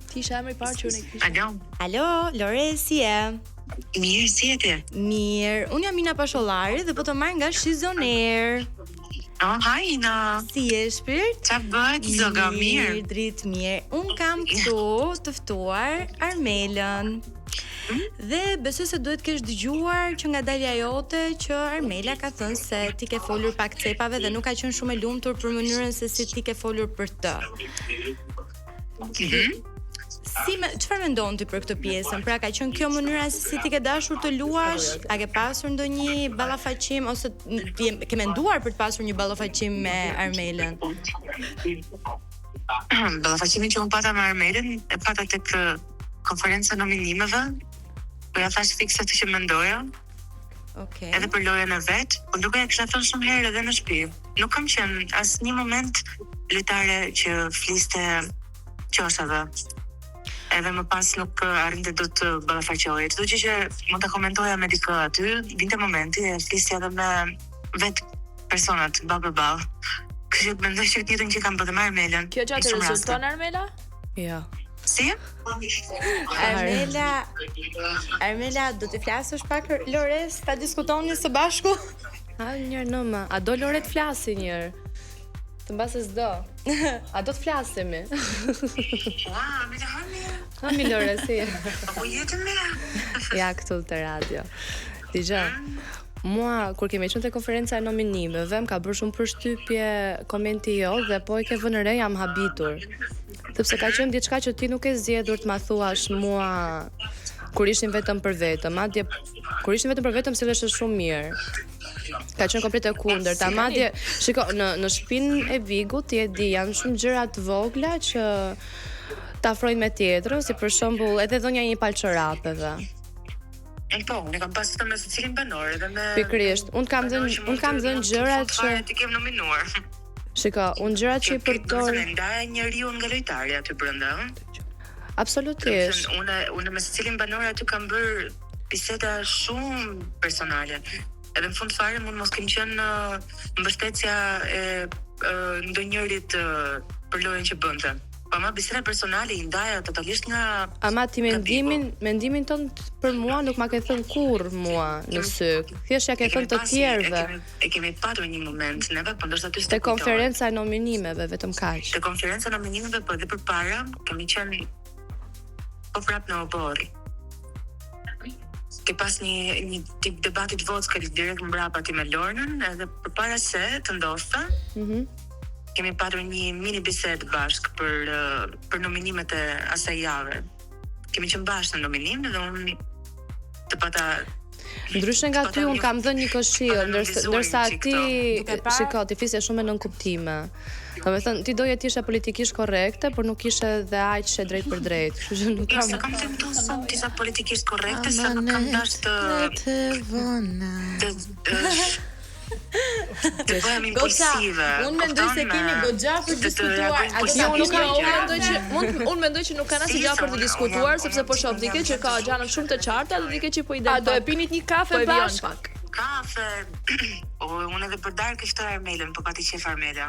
B: Ti isha emri i parë që unë e kisha.
I: Alo,
C: Alo, Lore, si e?
I: mirë si e ti?
C: Mirë, unë jam Mina Pashollari dhe po të marr nga She's on Air.
I: Oh, hajna.
C: Si je shpirt?
I: Qa bëhet, zoga, mirë?
C: Dritë mirë. Unë kam këtu të ftuar Armelën. Dhe besoj se duhet kesh dëgjuar që nga dalja jote që Armela ka thënë se ti ke folur pak cepave dhe nuk ka qenë shumë e lumtur për mënyrën se si ti ke folur për të. Çfarë mendon ti për këtë pjesën? Pra ka qenë kjo mënyra se si ti ke dashur të luash? A ke pasur ndonjë ballafaqim ose ke menduar për të pasur një ballafaqim me Armelën?
I: Ballafaqimin që unë pata me Armelën, e pata tek konferenca nominimeve, po ja thash fikse atë që mendoja,
C: Okej.
I: edhe për lojën e vet, po duke e kisha thënë shumë herë edhe në shtëpi. Nuk kam qenë asnjë moment lojtare që fliste qoshave. Edhe më pas nuk arrinte do të ballafaqohej. Çdo gjë që mund ta komentoja me dikë aty, vinte momenti e flisja edhe me vet personat ball për ball. Kështu që mendoj që të njëjtën që kam bërë me Armelën.
B: Kjo gjatë rezulton Armela?
H: Jo.
I: Si?
C: Armela, do të flasësh pak Lores, ta diskutoni së bashku?
H: A njërë nëma, a do Lore të flasi njërë? Të mbase s'do. A do të flasemi?
I: Ua, me të hami.
H: Hami Lore, si?
I: Po jetë me.
H: Ja, këtu të radio. Dgjoj. Mua, kur kemi qenë te konferenca e nominimeve, më ka bërë shumë përshtypje komenti jo dhe po e ke vënë re jam habitur. Sepse ka qenë diçka që ti nuk e zgjedhur të ma thuash mua kur ishin vetëm për vetëm, madje kur ishin vetëm për vetëm sillesh shumë mirë. Ka qenë komplet e kundërta. Madje, shiko, në shtëpinë e Vigut, ti e di, janë shumë gjëra të vogla që ta afrojnë me tjetrën, si për shembull edhe dhënia e një palë çorapeve.
I: Po, unë kam pasur me secilin banor edhe me
H: Pikërisht, unë kam dhënë gjëra që
I: ti kem nominuar.
H: shiko, unë gjërat që i përdor
I: Nëse ndaja njeriu nga lojtarja aty brenda,
H: absolutisht.
I: Unë me secilin banor aty kam bërë biseda shumë personale. Edhe në fund fare mund mos kem qenë mbështetja e ndonjërit për lojën që bënte. Po ma biseda personale i ndaja totalisht nga
H: Ama ti mendimin ton për mua nuk ma ke thënë kurrë mua në sy. Thjesht ja ke thënë të tjerëve.
I: E kemi patur një moment neve, po ndoshta ty
H: Te konferenca e nominimeve vetëm kaq.
I: Te konferenca nominimeve, po edhe përpara kemi qenë po prap në oborri. Ke pas një tip debati të vockët direkt mbrapa ti me Lornën, edhe përpara se të ndodhte, kemi patur një mini bisedë bashk për nominimet e asaj jave. Kemi qenë bashkë në nominim dhe unë të pata
H: Ndryshe nga ty, unë kam dhënë një këshill, ndërsa ti, shiko, ti fisje shumë me nënkuptime. Domethënë, ti doje të ishe politikisht korrekte, por nuk ishe dhe aq e drejt për drejt. Kështu që nuk kam.
I: Sa kam tentuar sa disa politikisht korrekte, sa nuk kam dashur të bëhem impulsive.
C: Unë mendoj se keni goxha për të diskutuar.
B: Unë mendoj që nuk kanë asnjë gjë për të diskutuar, sepse po shoh dike që ka gjëra shumë të qarta dhe dike që po i del.
F: A do e pinit një kafe bashkë?
I: Kafe. Unë edhe për darkë ftoj Armelën, po pati qef Armela.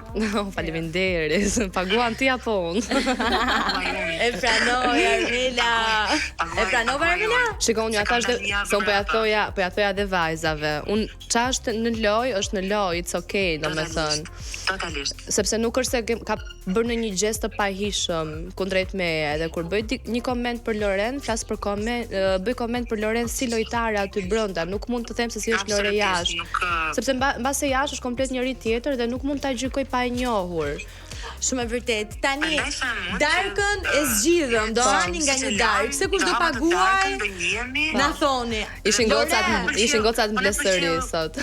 H: Faleminderit. Paguan ti apo unë?
C: E pranoj Armela. E pranova Armela?
H: Shikoj, unë ja thash se unë po ja thoja dhe vajzave. Unë çfarë është në lojë, është në lojë, it's okay, domethënë.
I: Totalisht.
H: Sepse nuk është se ka bërë në një gjest të pahishëm kundrejt meje, edhe kur bëj një koment për Loren, flas për bëj koment për Loren si lojtare aty brenda, nuk mund të them se si është Lore jashtë. Sepse mbase jashtë është komplet njëri tjetër dhe nuk mund ta gjykoj pa e njohur.
C: Shumë e vërtet. Tani darkën e zgjidhëm, do hani nga një darkë, se kush do paguaj? Na thoni.
H: Ishin gocat mbledhëri sot.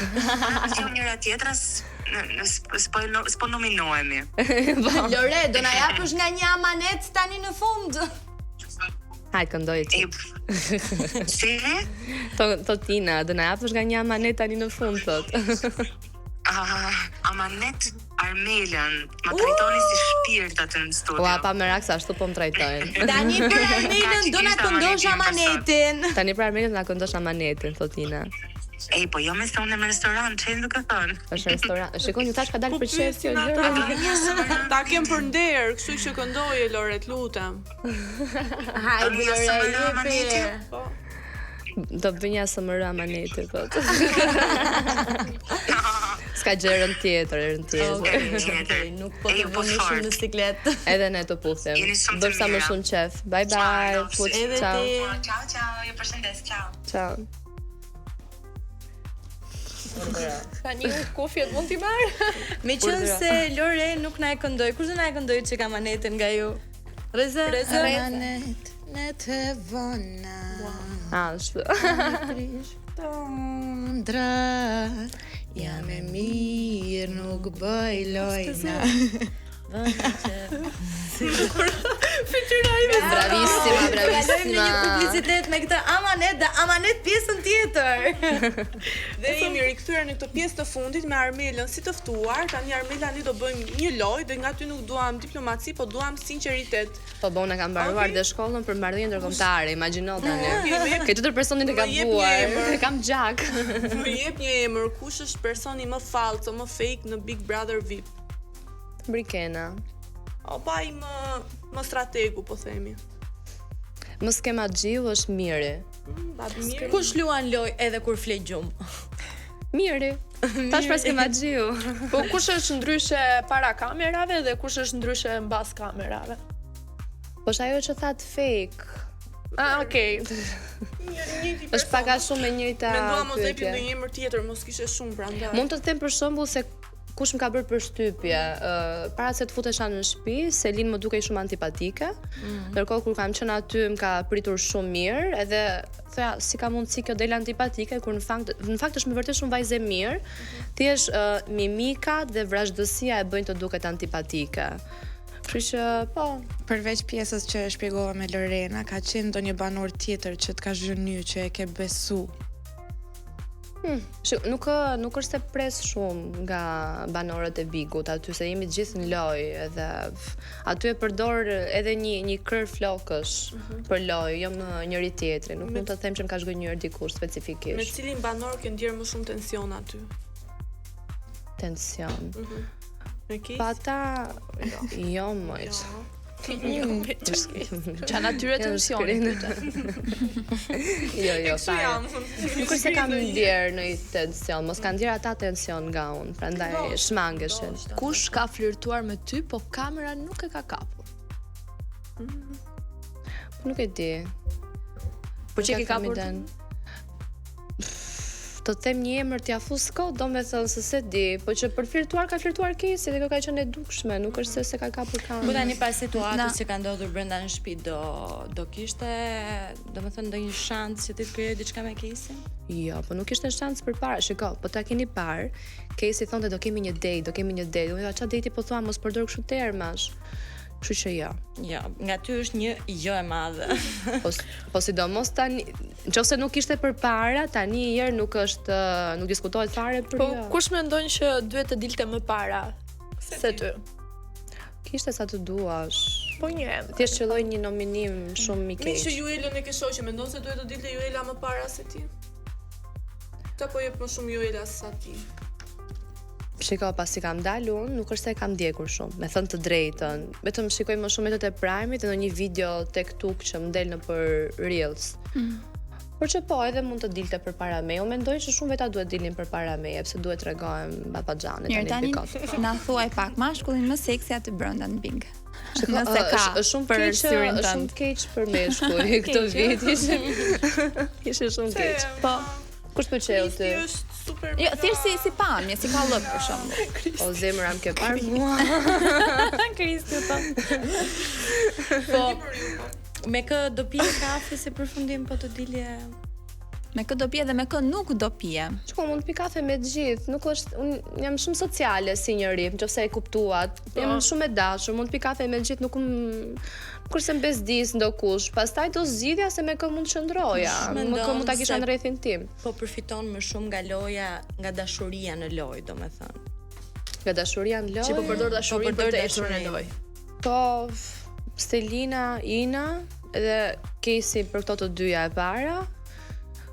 I: Kjo njëra tjetras s'po nominohemi.
C: Lore, do na japësh nga një amanet tani në fund?
H: Hajde këndoj ti.
I: Si?
H: Tina, do na japësh nga një amanet tani në fund thot.
I: Amanet Armelën, ma trajtoni si shpirt atë në studio.
H: Ua, pa me raksa, ashtu po më trajtojnë.
C: Tani për Armelën do na këndosh amanetin.
H: Tani për Armelën do na këndosh amanetin, thot Tina.
I: Po jo me se unë në restoran, që duke thënë.
H: Është restorant. Shikoni, tash ka dalë për çes kjo
G: pyesin
H: gjë.
G: Ta kem për nder, kështu që këndoje Lore, lutem.
C: Hajde Lore,
H: Do bëj një ASMR amanete po. Ska gjë rën tjetër.
C: nuk po të vëmë shumë në siklet.
H: Edhe ne të puthim. Bëj sa më shumë qef. Bye bye. Ciao.
I: Ciao, ju përshëndes, ciao.
H: Ciao.
F: Tani kofjet mund t'i marr?
C: Me qënë se Lore nuk na e këndoj, kurse na e këndoj që ka maneten nga ju? Reze?
D: Manet, në të vona. Tondra, jam e mirë, nuk bëj lojna.
H: Bravissima.
C: Një publicitet me këtë amanet dhe amanet pjesën tjetër.
G: Dhe jemi rikthyer në këtë pjesë të fundit me Armelën si të ftuar. Tani Armela ne do bëjmë një lojë dhe nga ty nuk duam diplomaci, po duam sinqeritet.
H: Po bona kam mbaruar dhe shkollën për marrëdhënie ndërkombëtare, imagjino tani. Ke çdo personin e gabuar. Kam gjak.
G: Më jep një emër, kush është personi më falso, më fake në Big Brother VIP?
H: Brikena.
G: O pa i më strategu, po themi.
H: Më skema gjiu është Miri.
G: Babi mirë.
C: Kush luan loj edhe kur flet gjumë?
H: Miri. Tash pas skema gjiu.
F: Po kush është ndryshe para kamerave dhe kush është ndryshe mbas kamerave?
H: Po është ajo që thatë fake.
F: Okej.
H: Është pak a shumë e njëjta.
G: Mendova mos
H: pyetje.
G: jepim ndonjë emër tjetër, mos kishe shumë prandaj.
H: Mund të them për shembull se kush më ka bërë përshtypje, para se të futesha në shtëpi, Selin më dukej shumë antipatike. Ndërkohë kur kam qenë aty më ka pritur shumë mirë, edhe thoya si ka mundësi kjo del antipatike kur në fakt është me vërtet shumë vajzë e mirë. Thjesht mimikat dhe vrazhdësia e bëjnë të duket antipatike. Kështu që po,
D: Përveç pjesës që e shpjegova me Lorena, ka qenë ndonjë banor tjetër që të ka zhënyer që e ke besu.
H: nuk është se pres shumë nga banorët e Bigut aty se jemi gjithë në lojë edhe aty e përdor edhe një kër flokësh për lojë, jo në njëri tjetrin. Nuk mund të them që më ka zgënjur dikush specifikisht.
G: Me cilin banor ke ndjer më shumë tension aty?
H: Tension.
G: Me Keith?
H: Pa ata jo më.
B: Qa natyre tensioni.
H: Jo, fare. Nuk është se kam ndjer në tension, mos kanë ndjer ata tension nga unë, prandaj shmangeshin.
B: Kush ka flirtuar me ty, po kamera nuk e ka kapur?
H: Nuk e di.
B: Po që ke kapur?
H: Të them një emër t'ja fus kot, do me thënë se se di, po që për flirtuar ka flirtuar Kesi dhe kjo ka qenë e dukshme, nuk është se ka kapur kamerën.
C: Po tani pas situatës që ka ndodhur brenda në shtëpi do kishte, domethënë ndonjë shans që ti të krijoje diçka me Kesin?
H: Jo, po nuk ishte shans përpara. Shiko, po ta keni parë, Kesi thonte do kemi një date. Unë tha ç'a date po thua, mos përdor kështu termash. Kështu që jo.
C: Jo, nga ty është një jo e madhe.
H: Po sidomos tani, nëse nuk ishte përpara, tani një herë nuk diskutohet fare për
F: Po
H: jo.
F: kush mendon që duhet të dilte më para se ty?
H: Kishte sa të duash.
F: Po një emër.
H: Thjesht qelloj një nominim shumë i
G: Mi
H: keq.
G: që Juelën e ke shoqë, mendon se duhet të dilte Juela më para se ti? Ta po jep më shumë Juela se sa ti?
H: Shiko, pasi kam dalë unë, nuk është se kam ndjekur shumë, me thënë të drejtën. Vetëm shikoj më shumë metët e Prime-it dhe në një video TikTok që më del në për Reels. Por që po, edhe mund të dilte përpara me. Unë mendoj që shumë veta duhet dilnin përpara me, pse duhet t'rregojmë babaxhane
E: Mirë,
H: tani
E: tani
H: pikot.
E: na thuaj pak mashkullin më seksi aty brenda në Bing.
H: Shiko,
E: Nëse ka
H: është shumë
E: për
H: keq,
E: syrin
H: është
E: tënd.
H: shumë keq për meshkuj këtë vit. Ishte shumë keq.
E: Po.
H: Kush pëlqeu ty?
G: Kristi është super.
E: Jo, thjesht si pamje, si ka llok për shembull.
H: O zemra më ke parë mua.
E: Kristi po.
C: Po, me kë do pije kafe si përfundim po të dilje?
E: Me kë do pije dhe me kë nuk do pije.
H: Shko, mund të pi kafe me të gjithë, nuk është, unë jam shumë sociale si njëri, nëse e kuptuat. Jam shumë e dashur, mund të pi kafe me të gjithë, nuk kurse mbesdis ndokush. Pastaj do zgjidhja se me kë mund të qëndroja, me kë mund ta kisha në rrethin tim.
C: Po përfiton më shumë nga loja, nga dashuria në lojë, domethënë.
H: Nga dashuria në lojë.
B: Që po përdor dashurinë për të ecur në
C: dashurinë.
B: lojë.
H: Po, Stelina, Ina, edhe Kesi për këto të dyja e para.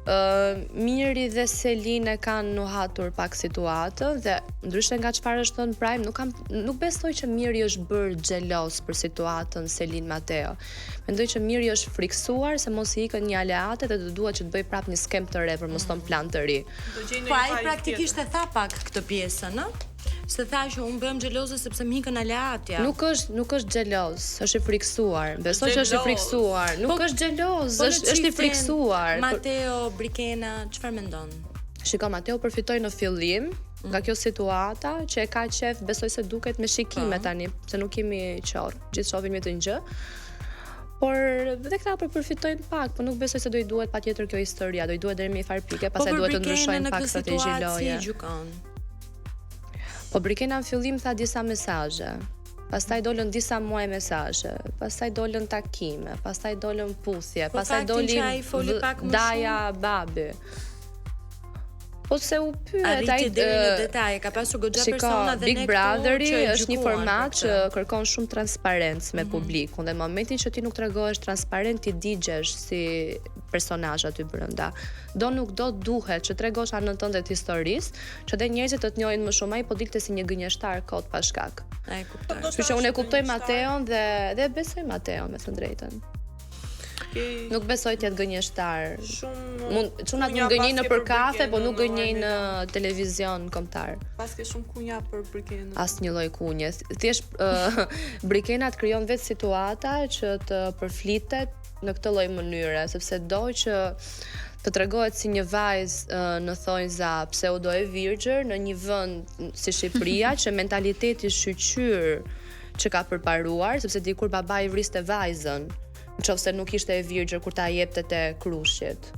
H: Miri dhe Selin e kanë nuhatur pak situatën dhe ndryshe nga çfarë është thënë Prime, nuk besoj që Miri është bërë xhelos për situatën Selin Mateo. Mendoj që Miri është friksuar se mos i ikën një aleate dhe duhet që të bëj prap një skem të re për mos ton plan të ri.
C: Po ai praktikisht e tha pak këtë pjesën, ë? Se tha që unë bëhem xheloze sepse më ikën aleatja.
H: Nuk është xheloz, është i friksuar. Besoj që është i friksuar. Nuk është xheloz, është i friksuar.
C: Mateo Brikena, çfarë mendon?
H: Shiko, Mateo përfitoi në fillim nga kjo situata që e ka qef, besoj se duket me shikime tani, se nuk kemi qorr, gjithë shohim të gjë. Por dhe këta përfitojnë pak, por nuk besoj se do i duhet patjetër kjo historia, do i duhet deri me far pike, pastaj duhet të ndryshojnë pak strategji loje. Po Brikena në fillim tha disa mesazhe. Pastaj dolën disa muaj mesazhe, pastaj dolën takime, pastaj dolën puthje, pastaj doli Daja babi. Po se u pyet ai
C: deri në detaje, ka pasur goxha persona dhe
H: Big Brotheri është një format që kërkon shumë transparencë me publikun dhe në momentin që ti nuk tregohesh transparent, ti digjesh si personazh aty brenda. Do nuk do duhet që tregosh anën tënde të historisë, që dhe njerëzit të të njohin më shumë, ai po dilte si një gënjeshtar kot pa shkak.
C: Ai kuptoj.
H: Kështu që unë e kuptoj Mateon dhe besoj Mateon me të drejtën. Nuk besoj të jetë gënjeshtar. Çunat mund gënjejnë nëpër kafe, po nuk gënjejnë në televizion kombëtar.
G: Paske shumë kunja për Brikenën.
H: Asnjë lloj kunje. Thjesht Brikena të krijon vetë situata që të përflitet në këtë lloj mënyre, sepse do që të tregohet si një vajzë në thonjza pseudo e virgjër në një vend si Shqipëria që mentaliteti shqyqyr që ka përparuar, sepse dikur babai vriste vajzën, nëse nuk ishte e virgjër kur ta jepte te krushit.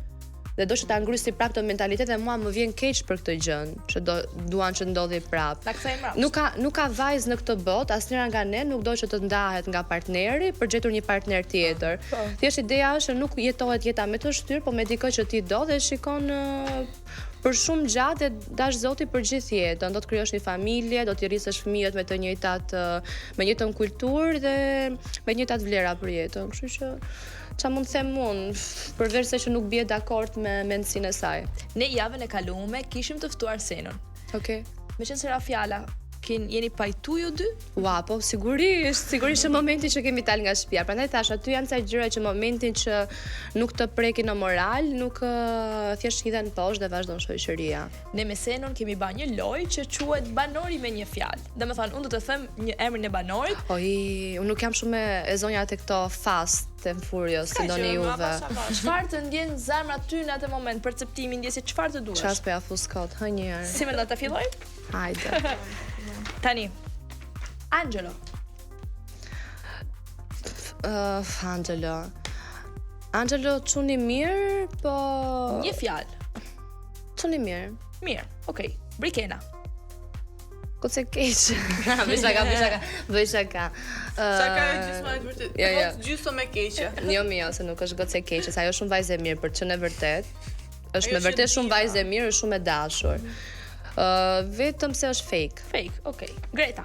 H: Dhe do që ta ngrysi prap të mentalitet dhe mua më vjen keq për këtë gjën, që duan që ndodhi prap. Nuk ka vajzë në këtë botë, asnjëra nga ne nuk do që të ndahet nga partneri për gjetur një partner tjetër. Thjesht ideja është që nuk jetohet jeta me të shtyrë, po me dikë që ti do dhe shikon për shumë gjatë dhe dash Zoti për gjithë jetën. Do të krijosh një familje, do t'i rrisësh fëmijët me të njëjtat me njëjtën kulturë dhe me njëjtat vlera për jetën. Kështu që çfarë mund të them unë, përveç se që nuk bie dakord me mendsinë e saj.
B: Ne javën e kaluar kishim të ftuar Senon.
H: Okej.
B: Meqense era fjala, jeni pajtu ju dy?
H: Ua, po sigurisht në momentin që kemi dal nga shtëpia. Prandaj thash, aty janë ca gjëra që momentin që nuk të prekin në moral, nuk thjesht hidhen poshtë dhe vazhdon shoqëria.
B: Ne me Senon kemi bërë një lojë që quhet banori me një fjalë. Domethënë, unë do të them një emrin e banorit.
H: Unë nuk jam shumë e zonja te këto Fast and Furious, si doni juve.
B: Çfarë të ndjen zemra ty në atë moment, perceptimi, ndjesi çfarë të duash?
H: Çfarë po ja fus kot, ha një herë.
B: Si mendon ta filloj?
H: Hajde.
B: Tani, Angelo.
H: Angelo çuni mirë, po
B: një fjalë.
H: Çuni mirë.
B: Mirë, okay. Brikena.
H: Koce keq. Bëj shaka.
G: Shaka e gjysmë e vërtet.
H: Jo.
G: Gjysmë e keqe.
H: Jo, se nuk është goce keqe, sa ajo është shumë vajzë e mirë për të qenë e vërtet. Është me vërtet shumë vajzë e mirë, është shumë e dashur. Vetëm se është fake.
B: Fake, okay. Greta.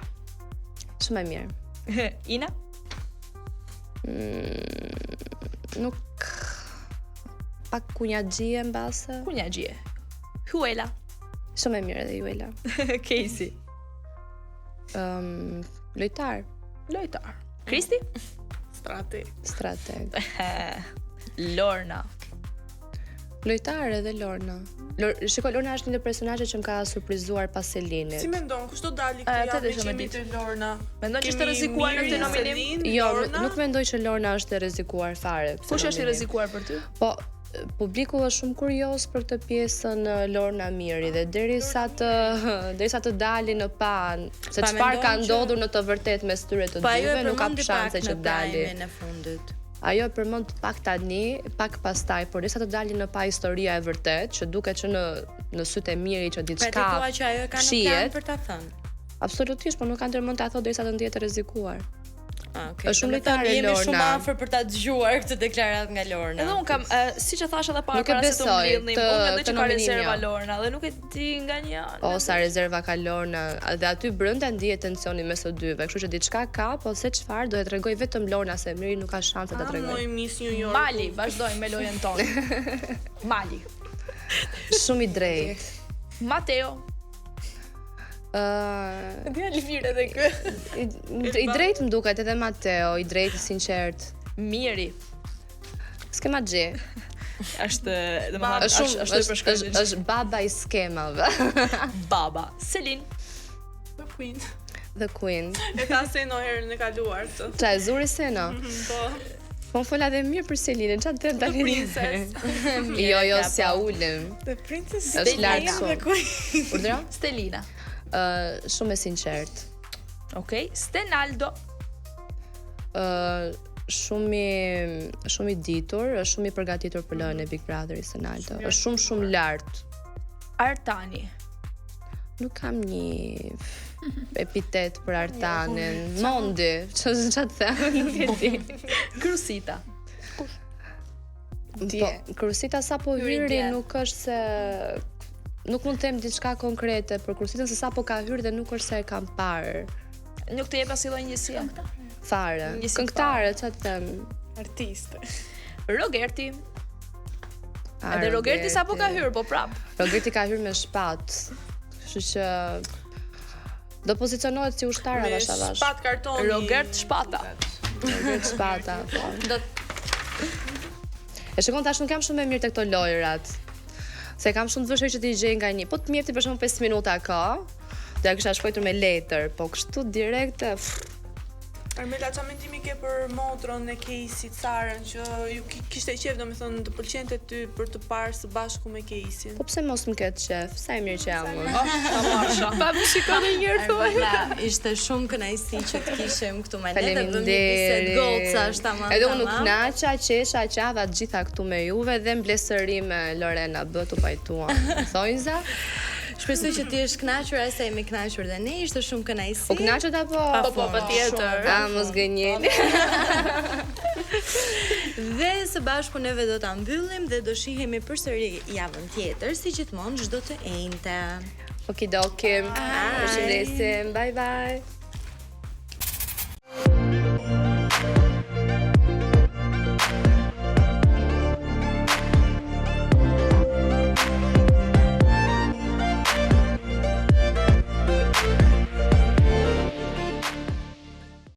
H: Shumë e mirë.
B: Ina?
H: Nuk pak kunjaxhie mbase.
B: Kunjaxhie. Huela.
H: Shumë e mirë edhe Huela.
B: Casey.
H: Lojtar.
B: Kristi?
G: Strateg.
B: Lorna.
H: Lojtar edhe Lorna. Shiko, Lorna është një ndër personazhet që më ka surprizuar pas Selinit.
G: Si mendon, kush do dali këtë javë të Lorna?
B: Mendon që është rrezikuar në këtë nominim?
H: Jo, nuk mendoj që Lorna është e rrezikuar fare.
B: Kush është i rrezikuar për ty?
H: Po, publiku është shumë kurioz për këtë pjesën Lorna Miri dhe derisa të dalin në pan se çfarë ka ndodhur në të vërtetë mes tyre të dyve, nuk ka shanse që të dalin
C: në fundit.
H: Ajo e përmend pak tani, pak pastaj, por derisa të dalin në pa historia e vërtet, që duket që në sytë e Miri që diçka.
C: Pra ti thua që ajo ka në plan për ta thënë.
H: Absolutisht, por nuk ka ndërmend ta thotë derisa të ndihet e rrezikuar.
C: Okay.
H: Është shumë lojtare Lorna.
C: Jemi shumë afër për ta dëgjuar këtë deklaratë nga Lorna.
B: Edhe un kam, siç e thash edhe para se të mbledhnim, unë mendoj që ka rezerva Lorna dhe nuk e di nga një anë.
H: O sa rezerva ka Lorna, dhe aty brenda ndihet tensioni mes së dyve, kështu që diçka ka, po se çfarë do e tregoj vetëm Lorna se Miri nuk ka shanse ta tregoj.
G: Miss New York.
B: Mali, vazhdojmë me lojën tonë. Mali.
H: Shumë i drejt.
B: Mateo.
F: Dhe Elvira edhe kë.
H: I drejt më duket edhe Mateo, i drejt, i sinqert.
B: Miri.
H: S'ke ma gje.
B: Është, domethënë,
H: Është baba i skemave.
B: baba. Selin.
G: The Queen.
H: The Queen.
G: E ka Seno herën e kaluar këtë.
H: Qa e zuri Seno?
G: Po.
H: Po fola dhe mirë për Selinën, qa të
G: The Princess.
H: Jo, s'ja ulem.
D: The Princess
H: Është lartë shumë. Urdhra?
B: Stelina.
H: Shumë e sinqert.
B: Okej, Stenaldo.
H: Shumë i ditur, është shumë i përgatitur për lënë e Big Brother i Senaldo. Është shumë lart.
B: Artani.
H: Nuk kam një epitet për Artanin. Mondi, ç'a të them, nuk e di.
B: Krusita.
H: Po, Krusita sapo hyri nuk është se nuk mund të them diçka konkrete për Krusitën se sapo ka hyrë dhe nuk është se e kam parë.
B: Nuk të jep asnjë lloj njësie.
H: Fare. Këngëtare, ç'a të them.
D: Artiste.
B: Rogerti. Edhe Rogerti sapo ka hyrë, po prap.
H: Rogerti ka hyrë me shpatë. Kështu që do pozicionohet si ushtar avash avash.
G: Shpat kartoni.
B: Rogert Shpata.
H: Rogert Shpata, po. E shikon tash nuk jam shumë e mirë te këto lojërat. Se kam shumë të vështirë që t'i gjej nga një. Po të mjefti për shembull 5 minuta ka. Do ja kisha shkruar me letër, po kështu direkt.
G: Armela, qa mendimi ke për motrën e Casey Sarën që ju kishte qef, domethënë të pëlqente ty për të parë së bashku me Casey?
H: Po pse mos më ketë qef? Sa e mirë që jam unë.
B: Pa më shikon një herë thuaj.
C: Ishte shumë kënaqësi që të kishim këtu me ne dhe bëmë një bisedë gocash tamam.
H: Edhe unë kënaqa, qesha, qava të gjitha këtu me juve dhe mblesëri me Lorena B tu pajtuan. Thonjza?
C: Shpresoj që ti je kënaqur asa jemi kënaqur dhe ne, ishte shumë kënaqësi.
H: Po kënaqet apo?
B: Po, patjetër.
H: Mos gënjeni.
C: Dhe së bashku neve do ta mbyllim dhe do shihemi përsëri javën tjetër, si gjithmonë çdo të enjte.
H: Okidoki. Përshëndesim. Bye bye.